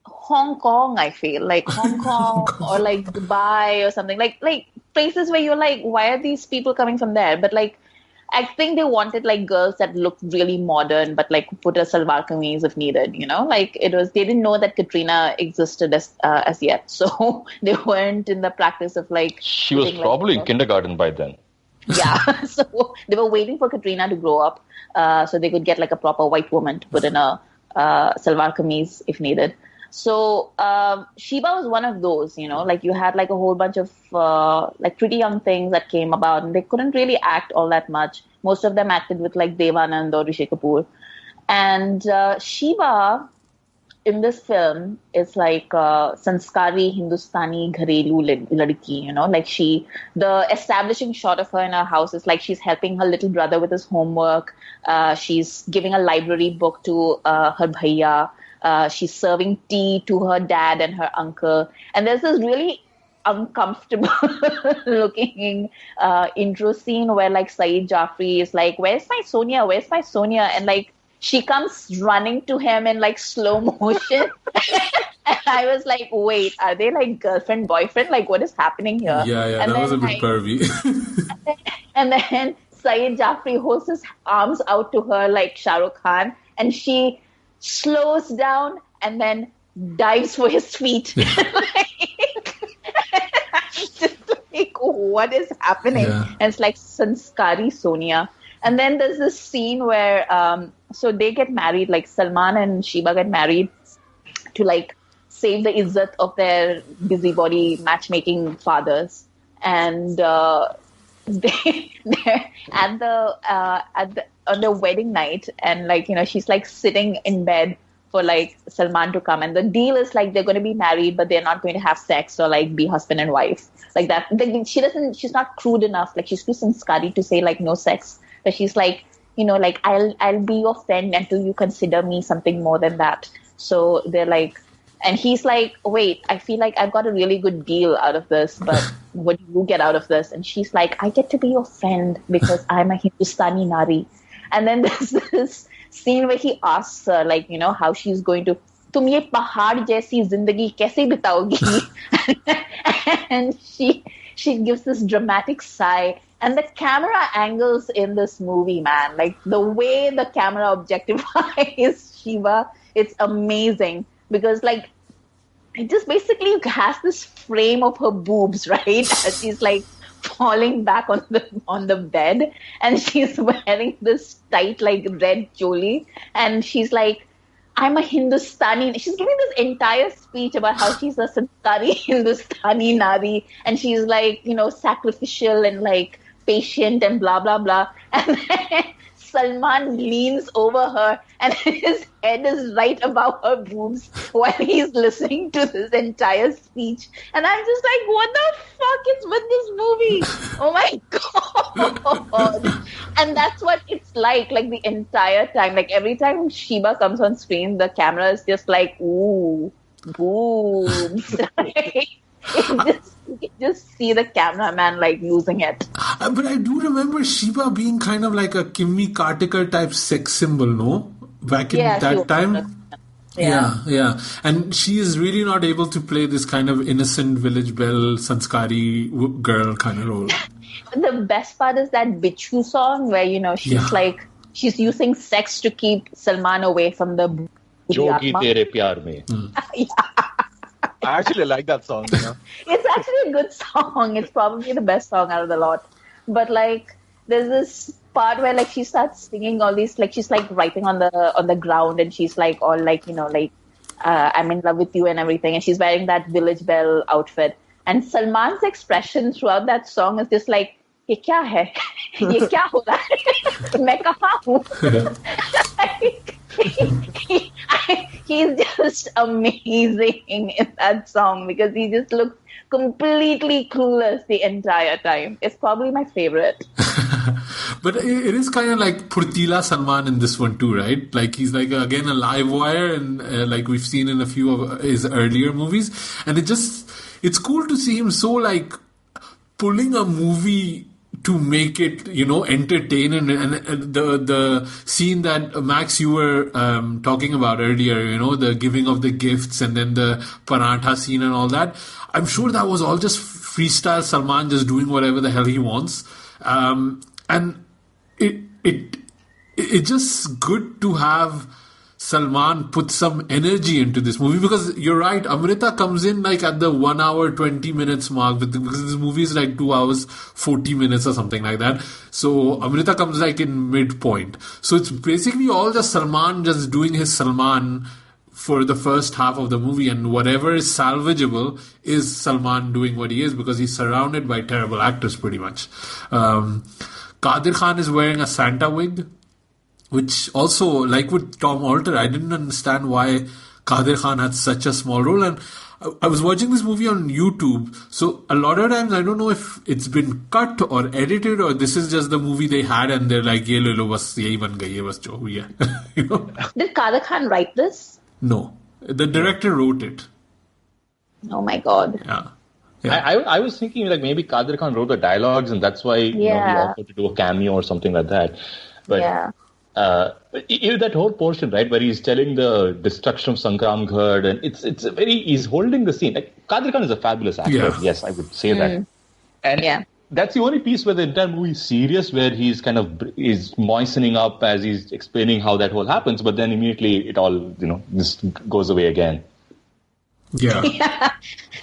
Hong Kong, I feel. Like Hong Kong or like Dubai or something. Like places where you're like, why are these people coming from there? But like, I think they wanted like girls that looked really modern, but like put a salwar kameez if needed, like they didn't know that Katrina existed as yet. So they weren't in the practice of like. She was probably in kindergarten by then. Yeah. So they were waiting for Katrina to grow up, so they could get like a proper white woman to put in a salwar kameez if needed. So Sheeba was one of those, like you had like a whole bunch of like pretty young things that came about, and they couldn't really act all that much. Most of them acted with like Devanand or Rishi Kapoor. And Sheeba in this film is like sanskaari Hindustani gharelu ladki, like the establishing shot of her in her house is like she's helping her little brother with his homework. She's giving a library book to her bhaiya. She's serving tea to her dad and her uncle. And there's this really uncomfortable looking intro scene where like Saeed Jaffrey is like, where's my Sonia? And like she comes running to him in like slow motion. And I was like, wait, are they like girlfriend, boyfriend? Like what is happening here? Yeah, and that was a bit pervy. And then Saeed Jaffrey holds his arms out to her like Shah Rukh Khan, and she slows down and then dives for his feet. Just like, what is happening? Yeah. And it's like sanskaari Sonia. And then there's this scene where, so they get married, like Salman and Sheeba get married to like save the izzat of their busybody matchmaking fathers. And they're on the wedding night, and like, you know, she's like sitting in bed for like Salman to come, and the deal is like they're going to be married, but they're not going to have sex or like be husband and wife like that. She's not crude enough, like she's too sanskaari to say like no sex, but she's like, you know, like I'll be your friend until you consider me something more than that. So they're like, and he's like, wait, I feel like I've got a really good deal out of this, but what do you get out of this? And she's like, I get to be your friend because I'm a Hindustani Nari. And then there's this scene where he asks her, like, you know, how she's going to, tum ye pahad jaisi zindagi kaise bitaogi? And she gives this dramatic sigh. And the camera angles in this movie, man, like the way the camera objectifies Sheeba, it's amazing. Because like it just basically has this frame of her boobs, right? As she's like falling back on the bed, and she's wearing this tight like red choli, and she's like, I'm a Hindustani. She's giving this entire speech about how she's a sanskaari Hindustani Nari, and she's like, you know, sacrificial and like patient and blah blah blah. And then Salman leans over her and his head is right above her boobs while he's listening to this entire speech. And I'm just like, what the fuck is with this movie? Oh my God. And that's what it's like the entire time. Like every time Sheeba comes on screen, the camera is just like, ooh, boobs. You can just see the cameraman like losing it. But I do remember Sheeba being kind of like a Kimmy Kartikar type sex symbol, no? Back in that time. Yeah. And she is really not able to play this kind of innocent village belle, sanskari girl kind of role. The best part is that Bichu song where, you know, she's like, she's using sex to keep Salman away from the Jogi Tere Pyar Mein. I actually like that song. You know? It's actually a good song. It's probably the best song out of the lot. But like, there's this part where like she starts singing all these, like she's like writing on the ground, and she's like all like, you know, like I'm in love with you and everything, and she's wearing that village belle outfit. And Salman's expression throughout that song is just like, ये क्या है? ये क्या हो रहा है? मैं कहाँ हूँ? He's just amazing in that song because he just looks completely clueless the entire time. It's probably my favorite. But it is kind of like Purtila Salman in this one too, right? Like he's like again a live wire, and like we've seen in a few of his earlier movies, and it's cool to see him so like pulling a movie to make it, you know, entertaining. And the scene that Max you were talking about earlier, you know, the giving of the gifts and then the paratha scene and all that, I'm sure that was all just freestyle Salman just doing whatever the hell he wants. And it's just good to have Salman put some energy into this movie, because you're right, Amrita comes in like at the 1 hour 20 minutes mark, because this movie is like 2 hours 40 minutes or something like that. So Amrita comes like in midpoint. So it's basically all just Salman just doing his Salman for the first half of the movie, and whatever is salvageable is Salman doing what he is, because he's surrounded by terrible actors pretty much. Kadar Khan is wearing a Santa wig, which also, like with Tom Alter, I didn't understand why Kadar Khan had such a small role. And I was watching this movie on YouTube, so a lot of times I don't know if it's been cut or edited, or this is just the movie they had and they're like, ye le lo, bas yahi ban gayi hai, bas jo hui hai. You know? Did Kadar Khan write this? No. The director wrote it. Oh my God. Yeah. I was thinking like maybe Kadar Khan wrote the dialogues and that's why he offered to do a cameo or something like that. But that whole portion, right, where he's telling the destruction of Sangramgarh, and it's a very, he's holding the scene. Like Kadar Khan is a fabulous actor. Yes, I would say that. And that's the only piece where the entire movie is serious, where he's kind of is moistening up as he's explaining how that whole happens, but then immediately it all, just goes away again. Yeah. Yeah.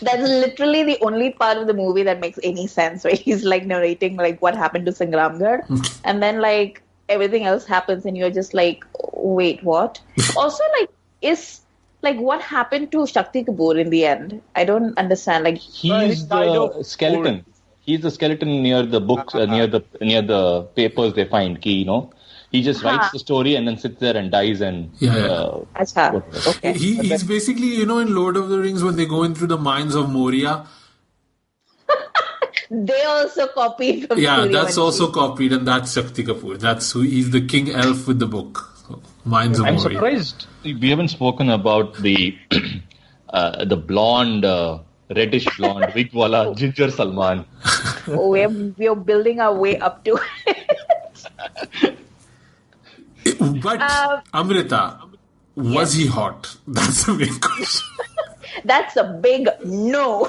That's literally the only part of the movie that makes any sense, where he's like narrating like what happened to Sangramgarh, and then like everything else happens and you're just like, wait, what? Also, like, is like what happened to Shakti Kapoor in the end? I don't understand. Like, he's the skeleton. He's the skeleton near the books, near the papers they find. He just writes the story and then sits there and dies and. Okay. He's basically, in Lord of the Rings when they go in through the mines of Moria. They also copied from Yeah, that's Suryavanshi. also copied, and that's Shakti Kapoor. He's the king elf with the book. So, Mines of I'm Moria. surprised we haven't spoken about the blonde, reddish blonde, wig wala, ginger Salman. Oh, we're building our way up to it. But, Amrita, was he hot? That's the main question. That's a big no.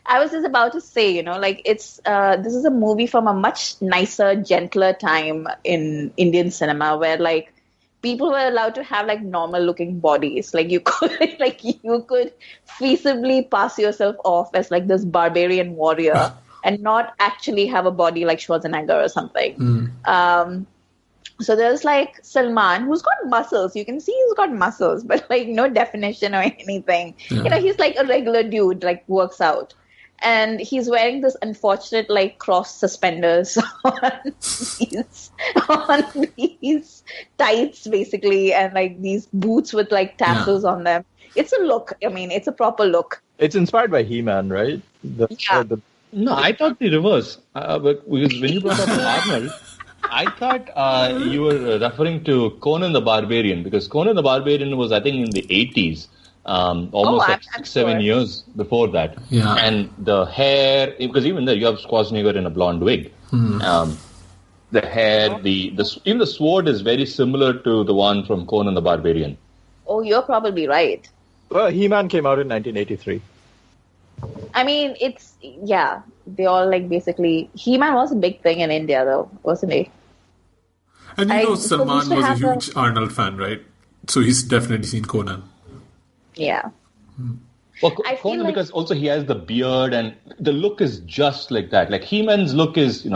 I was just about to say, this is a movie from a much nicer, gentler time in Indian cinema where like people were allowed to have like normal looking bodies. Like you could feasibly pass yourself off as like this barbarian warrior and not actually have a body like Schwarzenegger or something. So there's like Salman, who's got muscles. You can see he's got muscles, but like no definition or anything. Yeah. He's like a regular dude, like works out. And he's wearing this unfortunate like cross suspenders on these tights basically, and like these boots with like tassels on them. It's a look. I mean, it's a proper look. It's inspired by He-Man, right? No, I thought the reverse. But because when you brought up Arnold, I thought you were referring to Conan the Barbarian, because Conan the Barbarian was, I think, in the 80s, almost 6-7 years before that. Yeah. And the hair, because even there you have Schwarzenegger in a blonde wig. The hair, even the sword is very similar to the one from Conan the Barbarian. Oh, you're probably right. Well, He-Man came out in 1983. I mean, they all like basically. He-Man was a big thing in India, though, wasn't he? And Salman was a huge Arnold fan, right? So he's definitely seen Conan. Yeah. Well, Conan, because also he has the beard and the look is just like that. Like He-Man's look is, he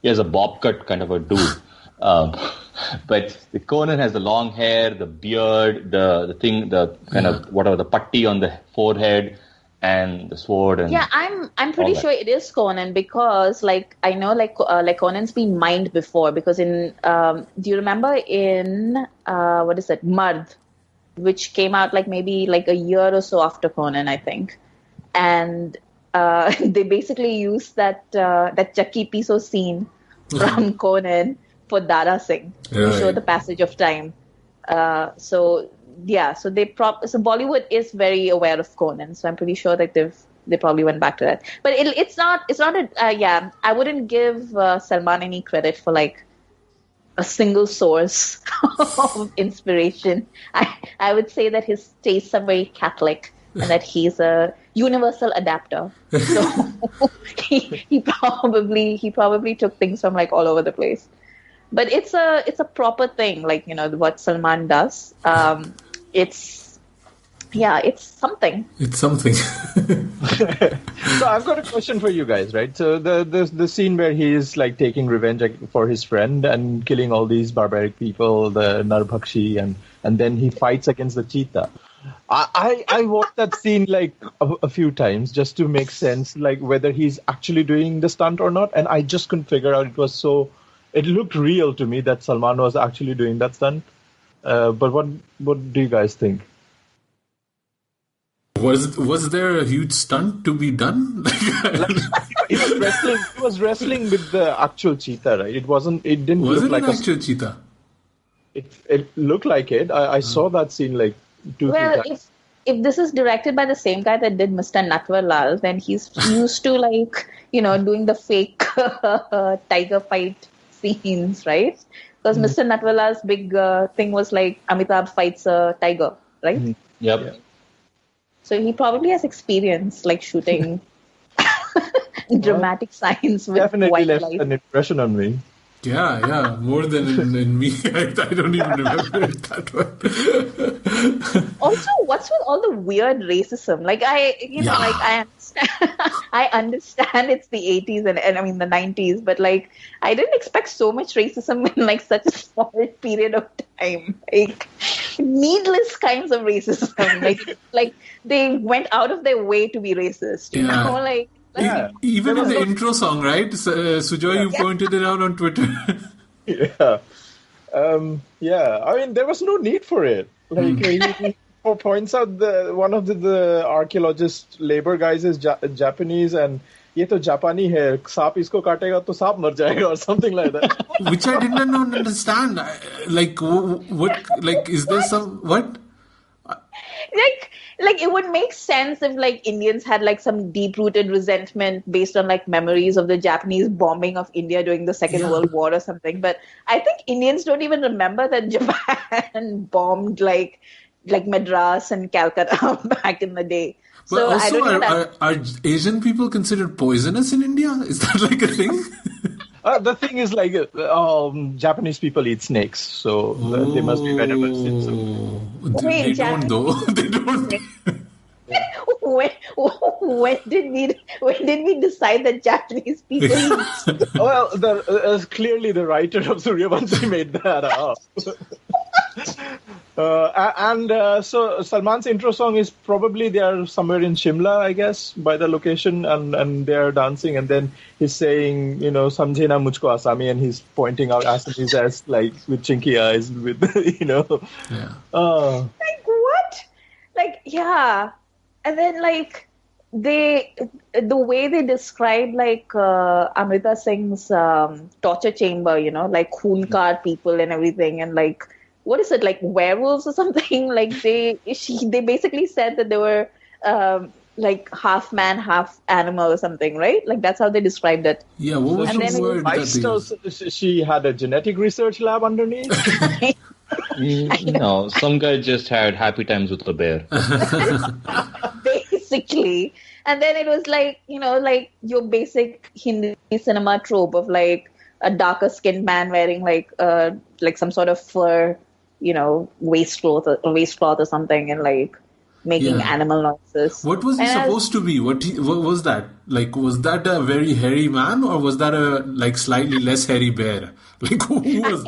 has a bob cut kind of a dude. But the Conan has the long hair, the beard, the kind of whatever, the putty on the forehead. And the sword and I'm pretty sure it is Conan, because like I know like Conan's been mined before, because in do you remember in what is it, Mard, which came out like maybe like a year or so after Conan, I think, and they basically used that Chakki Piso scene from Conan for Dada Singh to show the passage of time. So Bollywood is very aware of Conan, so I'm pretty sure that they probably went back to that. But it's not I wouldn't give Salman any credit for like a single source of inspiration. I would say that his tastes are very Catholic and that he's a universal adapter. So he probably took things from like all over the place. But it's a proper thing, like what Salman does. It's something. It's something. So I've got a question for you guys, right? So the scene where he is like taking revenge for his friend and killing all these barbaric people, the Narbhakshi, and then he fights against the cheetah. I watched that scene like a few times just to make sense, like whether he's actually doing the stunt or not, and I just couldn't figure out. It looked real to me that Salman was actually doing that stunt. But what do you guys think? Was there a huge stunt to be done? He was wrestling with the actual cheetah, right? It didn't look like an actual cheetah? It looked like it. I saw that scene like 2-3 times. If this is directed by the same guy that did Mr. Natwarlal, then he's used to like doing the fake tiger fight scenes, right? Because Mr. Natwarlal's big thing was like Amitabh fights a tiger, right? Yep. So he probably has experience like shooting dramatic science with definitely white left light. an impression on me. Yeah, more than in me. I don't even remember it that well. Also, what's with all the weird racism? Like I understand, I understand it's the 80s and I mean the 90s, but like I didn't expect so much racism in like such a small period of time. Like needless kinds of racism. Like they went out of their way to be racist. You know, like. Even in the intro song, right? Sujoy, you pointed it out on Twitter. I mean, there was no need for it. Like he points out one of the archaeologist labor guys is Japanese, and ये तो जापानी है, सांप इसको काटेगा तो सांप मर जाएगा or something like that. Which I didn't understand. Like what? Like is there some what? Like it would make sense if like Indians had like some deep-rooted resentment based on like memories of the Japanese bombing of India during the Second World War or something. But I think Indians don't even remember that Japan bombed like Madras and Calcutta back in the day. But so also, are Asian people considered poisonous in India? Is that like a thing? The thing is, like, Japanese people eat snakes, so they must be venomous. They don't, though. They don't. When did we decide that Japanese people eat? Well, clearly the writer of Suryavanshi made that up. So Salman's intro song is probably they are somewhere in Shimla, I guess, by the location, and they are dancing, and then he's saying, "Samjhe na mujhko Asami," and he's pointing out Assamese as like with chinky eyes, with Like what? Like and then like the way they describe like Amrita Singh's torture chamber, like khoonkar people and everything, and like. What is it, like werewolves or something? Like they basically said that they were like half man, half animal or something, right? Like that's how they described it. Yeah, what was the word? She had a genetic research lab underneath. No, some guy just had happy times with the bear. Basically. And then it was like, like your basic Hindi cinema trope of like a darker skinned man wearing like some sort of fur, waistcloth or something, and like making animal noises. What was he supposed to be? What was that? Like, was that a very hairy man, or was that a like slightly less hairy bear? Like, who was?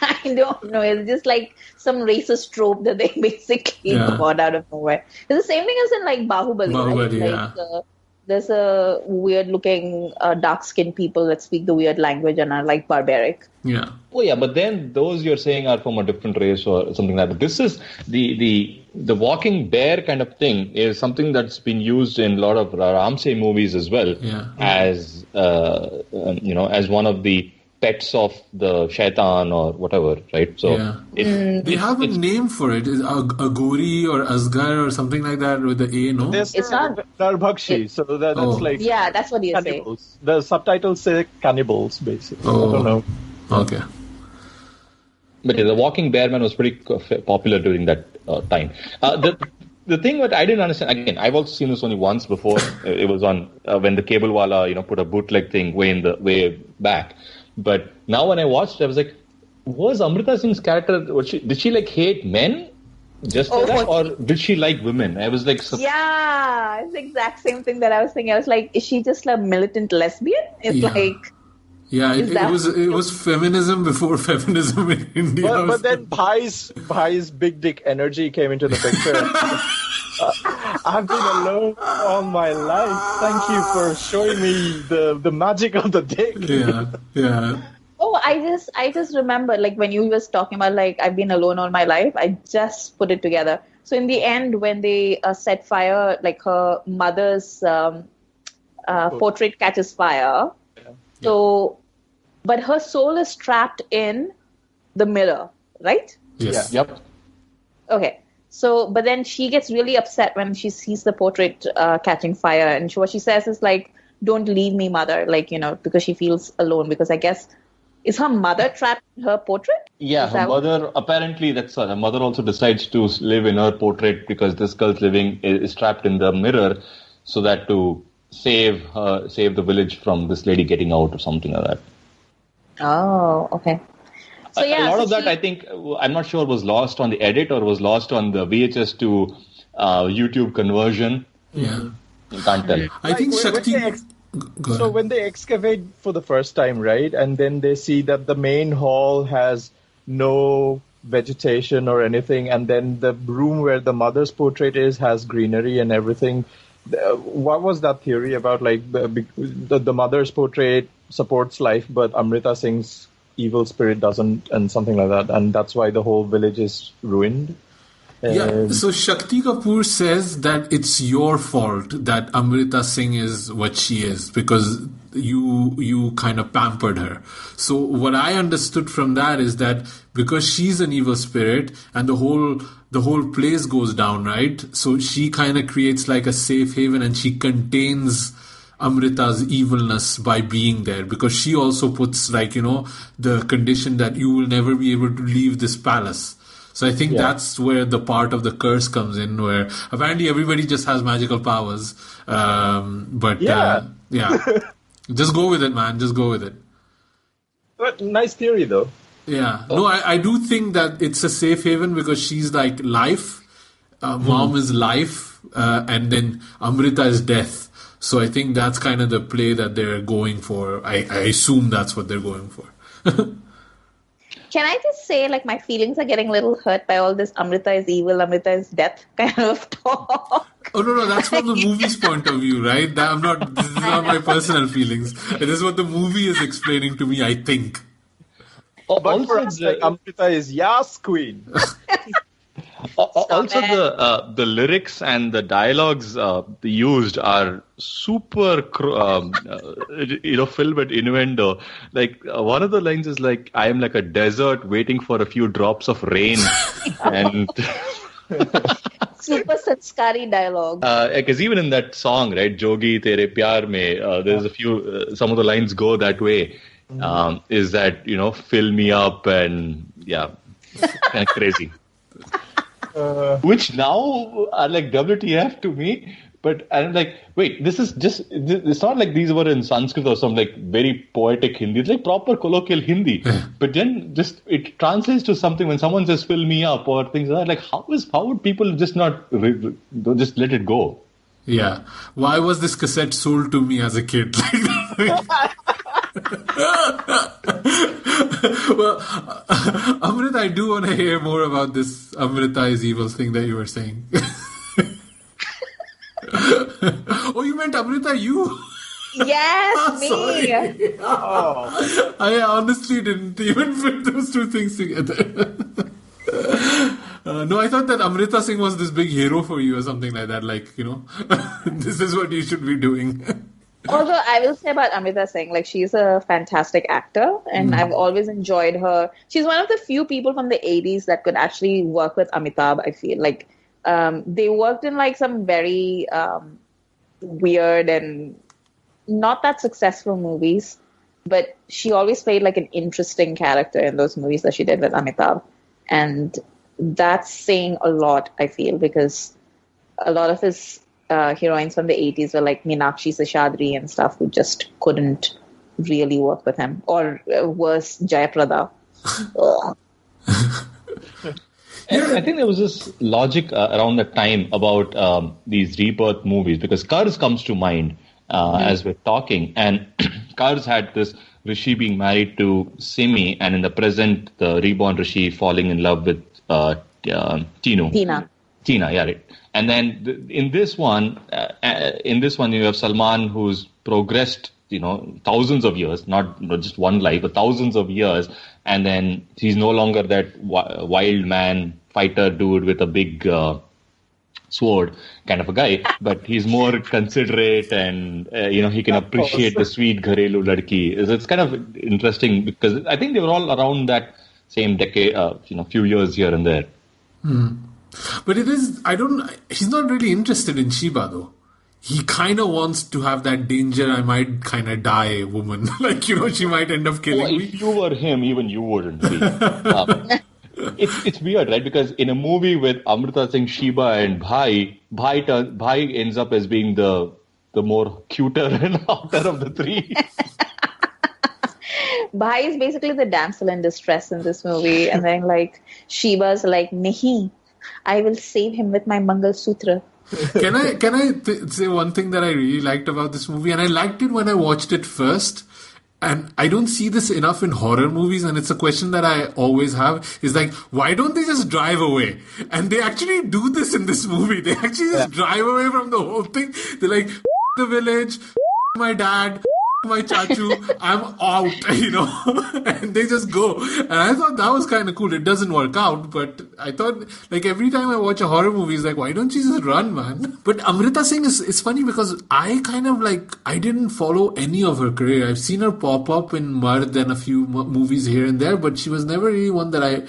I don't know. It's just like some racist trope that they basically got out of nowhere. It's the same thing as in like Bahubali. Right? There's a weird-looking, dark-skinned people that speak the weird language and are, like, barbaric. Yeah. Oh, yeah, but then those you're saying are from a different race or something like that. But this is the walking bear kind of thing is something that's been used in a lot of Ramsey movies as well as, as one of the pets of the shaitan or whatever, right? So they have a name for it. Is Agori or Asgar or something like that with the A, no? It's not Darbhakshi, so that's like that's what you're saying. The subtitles say cannibals, basically. I don't know. Okay. But the walking bear man was pretty popular during that time. The thing that I didn't understand, again, I've also seen this only once before. It was on when the cable wala, put a bootleg thing way back. But now when I watched it, I was like, was Amrita Singh's character, did she like hate men just for that, or did she like women? I was like... Yeah, it's the exact same thing that I was thinking. I was like, is she just a militant lesbian? It's like... Yeah, it was feminism before feminism in India. But then Bhai's big dick energy came into the picture. I've been alone all my life. Thank you for showing me the magic of the dick. Yeah. Oh, I just remember like when you was talking about like I've been alone all my life. I just put it together. So in the end, when they set fire, like her mother's portrait catches fire. So, but her soul is trapped in the mirror, right? Yes. Yeah. Yep. Okay. So, but then she gets really upset when she sees the portrait catching fire. And what she says is like, don't leave me, mother. Like, because she feels alone. Because I guess Is her mother trapped in her portrait? Yeah, her mother, apparently her mother also decides to live in her portrait because this girl's is trapped in the mirror, so that to save the village from this lady getting out or something like that. Oh, okay. So a lot of that, I think, I'm not sure was lost on the edit or was lost on the VHS to YouTube conversion. Yeah. You can't tell. I think Shakti... So when they excavate for the first time, right, and then they see that the main hall has no vegetation or anything, and then the room where the mother's portrait is has greenery and everything. What was that theory about, like, the mother's portrait supports life, but Amrita Singh's evil spirit doesn't, and something like that, and that's why the whole village is ruined? Yeah, so Shakti Kapoor says that it's your fault that Amrita Singh is what she is because you kind of pampered her. So what I understood from that is that because she's an evil spirit and the whole place goes down, right? So she kind of creates like a safe haven and she contains Amrita's evilness by being there, because she also puts, like, the condition that you will never be able to leave this palace. So I think that's where the part of the curse comes in, where apparently everybody just has magical powers. Just go with it, man. Just go with it. But nice theory, though. Yeah. No, I do think that it's a safe haven because she's like life. Mom is life. And then Amrita is death. So I think that's kind of the play that they're going for. I assume that's what they're going for. Can I just say, like, my feelings are getting a little hurt by all this Amrita is evil, Amrita is death kind of talk. Oh, no, that's from the movie's point of view, right? This is not my personal feelings. This is what the movie is explaining to me, I think. But also, for us, like, Amrita is Yas Queen. Also, the lyrics and the dialogues used are super, filled with innuendo. Like, one of the lines is like, "I am like a desert waiting for a few drops of rain," and super sanskaari dialogue. Because even in that song, right, "Jogi Tere Pyar Mein," there's a few. Some of the lines go that way. Is that fill me up and kind of crazy. Which now are like WTF to me, but I'm like, wait, this is just, it's not like these were in Sanskrit or some like very poetic Hindi. It's like proper colloquial Hindi. But then just it translates to something when someone says fill me up or things like that. Like, how would people just not just let it go? Yeah. Why was this cassette sold to me as a kid? Well, Amrita, I do want to hear more about this Amrita is evil thing that you were saying. Oh, you meant Amrita, you? Yes, me. Oh. I honestly didn't even put those two things together. No, I thought that Amrita Singh was this big hero for you or something like that. Like, this is what you should be doing. Although I will say about Amrita Singh, like, she's a fantastic actor and I've always enjoyed her. She's one of the few people from the 80s that could actually work with Amitabh, I feel. Like, they worked in like some very weird and not that successful movies, but she always played like an interesting character in those movies that she did with Amitabh. And that's saying a lot, I feel, because a lot of his heroines from the 80s were like Meenakshi Seshadri and stuff who just couldn't really work with him. Or worse, Jayaprada. I think there was this logic around the time about these rebirth movies, because Karz comes to mind as we're talking. And Karz had this Rishi being married to Simi, and in the present, the reborn Rishi falling in love with Tina, yeah, right. And then in this one, you have Salman, who's progressed, thousands of years, not just one life, but thousands of years. And then he's no longer that wild man fighter dude with a big sword kind of a guy, but he's more considerate and, he can appreciate the sweet gharelu ladki. It's kind of interesting because I think they were all around that same decade, few years here and there. But he's not really interested in Sheeba though. he kind of wants to have that danger, I might kind of die woman. Like, you know, she might end up killing me. If you were him, even you wouldn't be. It's weird, right? Because in a movie with Amrita Singh, Sheeba and Bhai ends up as being the more cuter and hotter of the three. Bhai is basically the damsel in distress in this movie. And then like Sheeba's like, Nahi, I will save him with my Mangal Sutra. Can I say one thing that I really liked about this movie? And I liked it when I watched it first. And I don't see this enough in horror movies, and it's a question that I always have, is like, why don't they just drive away? And they actually do this in this movie. They actually just drive away from the whole thing. They're like, the village, my dad, my chachu, I'm out, you know, and they just go. And I thought that was kind of cool. It doesn't work out, but I thought, like, every time I watch a horror movie, it's like, why don't you just run, man? But Amrita Singh is funny because I kind of like, I didn't follow any of her career. I've seen her pop up in Mard and a few movies here and there, but she was never really one that I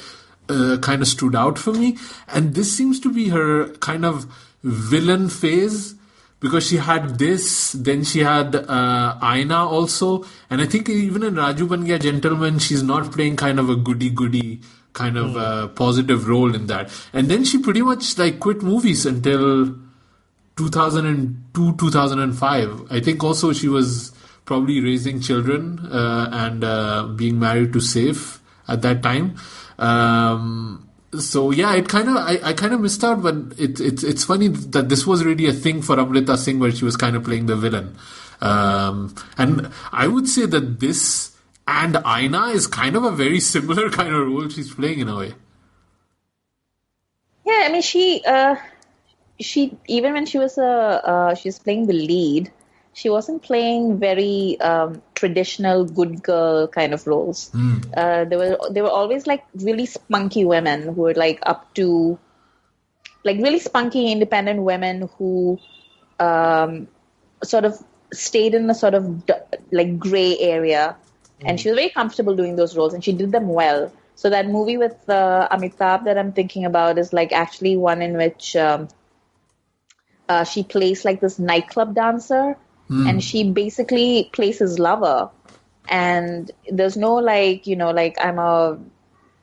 kind of stood out for me. And this seems to be her kind of villain phase. Because she had this, then she had Aina also, and I think even in Raju Ban Gaya Gentleman, she's not playing kind of a goody kind of positive role in that. And then she pretty much like quit movies until 2002, 2005. I think also she was probably raising children and being married to Saif at that time. So yeah, I kind of missed out, but it's funny that this was really a thing for Amrita Singh where she was kind of playing the villain. And I would say that this and Aina is kind of a very similar kind of role she's playing in a way. Yeah, I mean she even when she was playing the lead, she wasn't playing very traditional good girl kind of roles. They were always like really spunky women who were like up to like really spunky independent women who sort of stayed in the sort of like gray area, and she was very comfortable doing those roles, and she did them well. So that movie with Amitabh that I'm thinking about is like actually one in which she plays like this nightclub dancer. And she basically plays his lover. And there's no like, you know, like I'm a,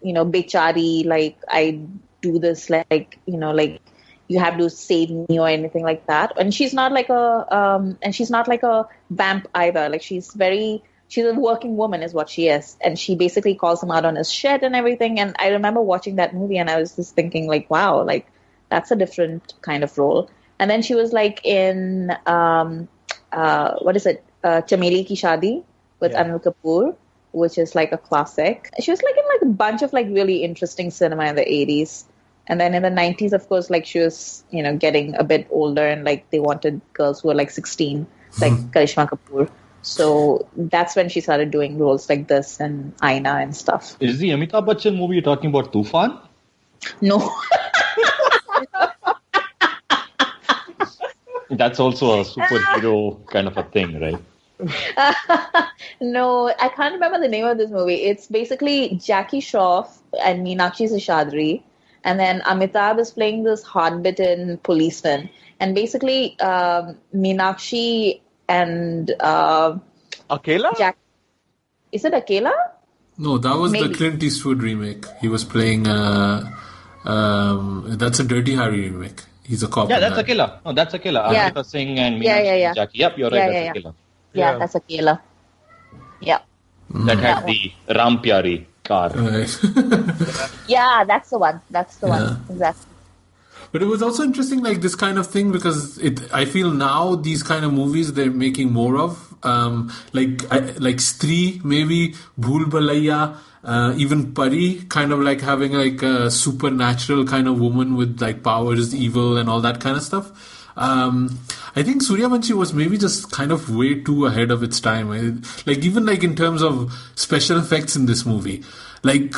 you know, bechari, like I do this, like, you know, like you have to save me or anything like that. And she's not like a vamp either. Like she's a working woman is what she is. And she basically calls him out on his shit and everything. And I remember watching that movie and I was just thinking like, wow, like that's a different kind of role. And then she was like in, what is it? Chameli Ki Shaadi with Anil Kapoor, which is like a classic. She was like in like a bunch of like really interesting cinema in the 80s. And then in the 90s, of course, like she was, you know, getting a bit older and like they wanted girls who were like 16, like Karishma Kapoor. So that's when she started doing roles like this and Aina and stuff. Is the Amitabh Bachchan movie you're talking about Tufan? No. That's also a superhero kind of a thing, right? No, I can't remember the name of this movie. It's basically Jackie Shroff and Meenakshi Seshadri. And then Amitabh is playing this hard-bitten policeman. And basically, Meenakshi and... Akela? Is it Akela? No, that was the Clint Eastwood remake. He was playing... that's a Dirty Harry remake. He's a cop. Yeah, that's Akela. No, that's Akela. Yeah. Amrita Singh and Meenakshi and Jackie. Yep, you're right. That's Akela. Yeah, that's Akela. Yeah. That had the Ram Pyari car. Yeah, that's the one. That's the one. Exactly. But it was also interesting, like this kind of thing, because I feel now these kind of movies they're making more of, like Stree, maybe Bhool Bhulaiya, even Pari, kind of like having like a supernatural kind of woman with like powers, evil, and all that kind of stuff. I think Suryavanshi was maybe just kind of way too ahead of its time. Like even like in terms of special effects in this movie, like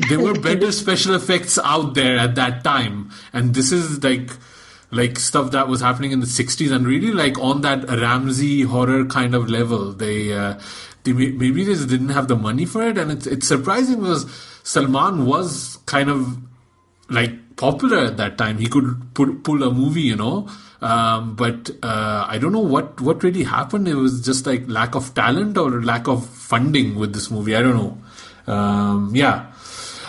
there were better special effects out there at that time, and this is like stuff that was happening in the 60s and really like on that Ramsey horror kind of level. They maybe they just didn't have the money for it, and it's surprising because Salman was kind of like popular at that time. He could pull a movie, but I don't know what really happened. It was just like lack of talent or lack of funding with this movie. I don't know.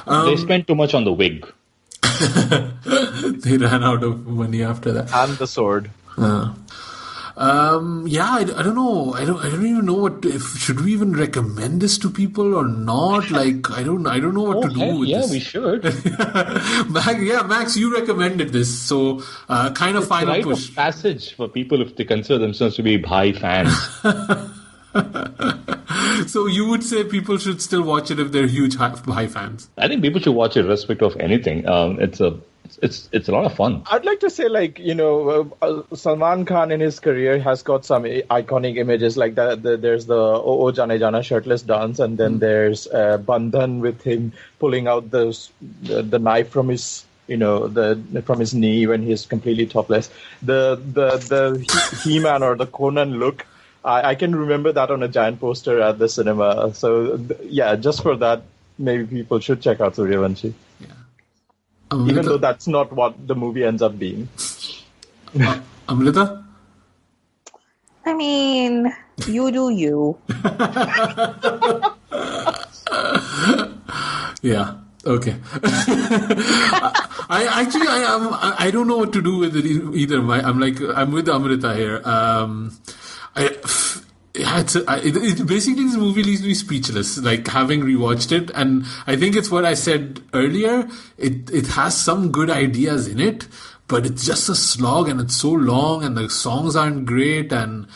They spent too much on the wig. They ran out of money after that. And the sword. I don't know. I don't even know should we even recommend this to people or not? Like, I don't know what to do with this. Yeah, we should. Max, you recommended this, so kind of final rite push. Of passage for people if they consider themselves to be Bhai fans. So you would say people should still watch it if they're huge Bhai fans? I think people should watch it irrespective of anything. It's a lot of fun. I'd like to say, Salman Khan in his career has got some iconic images like that. There's the O Jane Jana shirtless dance, and then there's Bandhan with him pulling out the knife from his from his knee when he's completely topless. The He-Man or the Conan look. I can remember that on a giant poster at the cinema. So, just for that, maybe people should check out Suryavanshi. Yeah. Even though that's not what the movie ends up being. Amrita? I mean, you do you. Yeah. Okay. I don't know what to do with it either. I'm with Amrita here. Basically, this movie leaves me speechless, like having rewatched it, and I think it's what I said earlier. It has some good ideas in it, but it's just a slog, and it's so long, and the songs aren't great, and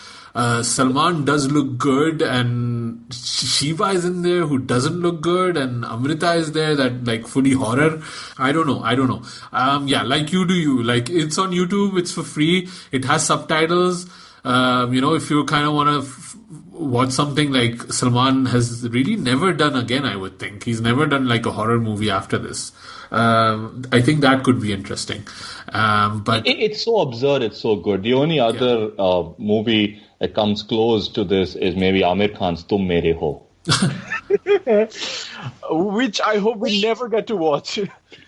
Salman does look good, and Sheeba is in there who doesn't look good, and Amrita is there that like fully horror. I don't know. Like you do you. Like, it's on YouTube, it's for free, it has subtitles. If you kind of want to watch something like Salman has really never done again, I would think. He's never done like a horror movie after this. I think that could be interesting. But it's so absurd, it's so good. The only other movie that comes close to this is maybe Amir Khan's Tum Mere Ho. Which I hope we never get to watch.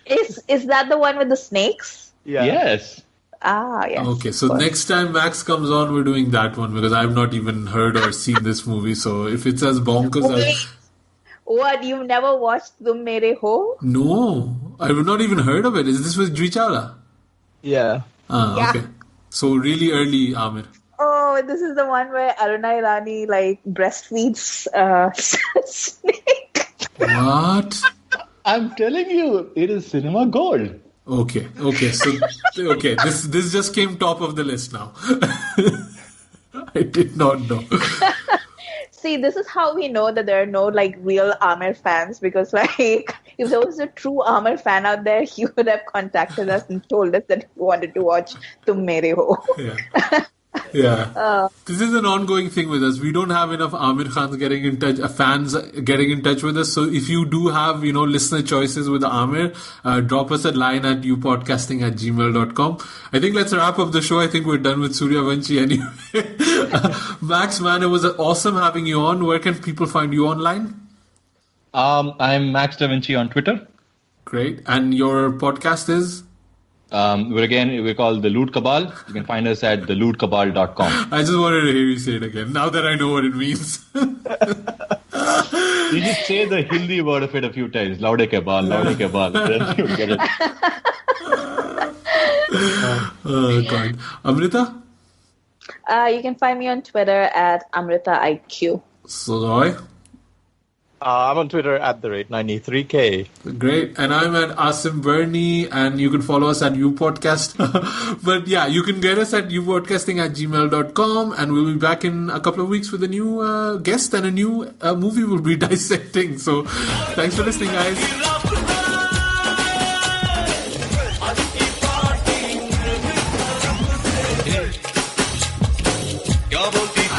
Is that the one with the snakes? Yeah. Yes. Yes. Okay, so next time Max comes on, we're doing that one because I've not even heard or seen this movie. So if it's as bonkers What, you've never watched Tum Mere Ho? No, I've not even heard of it. Is this with Jui Chawla? Yeah. Okay. So really early, Amir. Oh, this is the one where Aruna Irani breastfeeds snake. What? I'm telling you, it is cinema gold. Okay. So this just came top of the list now. I did not know. See, this is how we know that there are no real Amir fans, because if there was a true Amir fan out there, he would have contacted us and told us that he wanted to watch Tum Mere Ho. Yeah. This is an ongoing thing with us. We don't have enough Amir Khans getting in touch, fans getting in touch with us. So if you do have, listener choices with Amir, drop us a line at youpodcasting@gmail.com. I think let's wrap up the show. I think we're done with Suryavanshi anyway. Max, man, it was awesome having you on. Where can people find you online? I'm Maxdavinci on Twitter. Great. And your podcast is? We're called the Lewd Cabal. You can find us at thelewdcabal.com. I just wanted to hear you say it again, now that I know what it means. You just say the Hindi word of it a few times. Lewd Cabal. Then you get it. Oh, God. Amrita? You can find me on Twitter at AmritaIQ. So, Roy? I'm on Twitter at @93K. Great. And I'm at Asim Bernie, and you can follow us at YouPodcast. But yeah, you can get us at youpodcasting@gmail.com, and we'll be back in a couple of weeks with a new guest and a new movie we'll be dissecting. So thanks for listening, guys.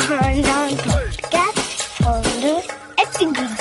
Khandaan podcast on the evergreen.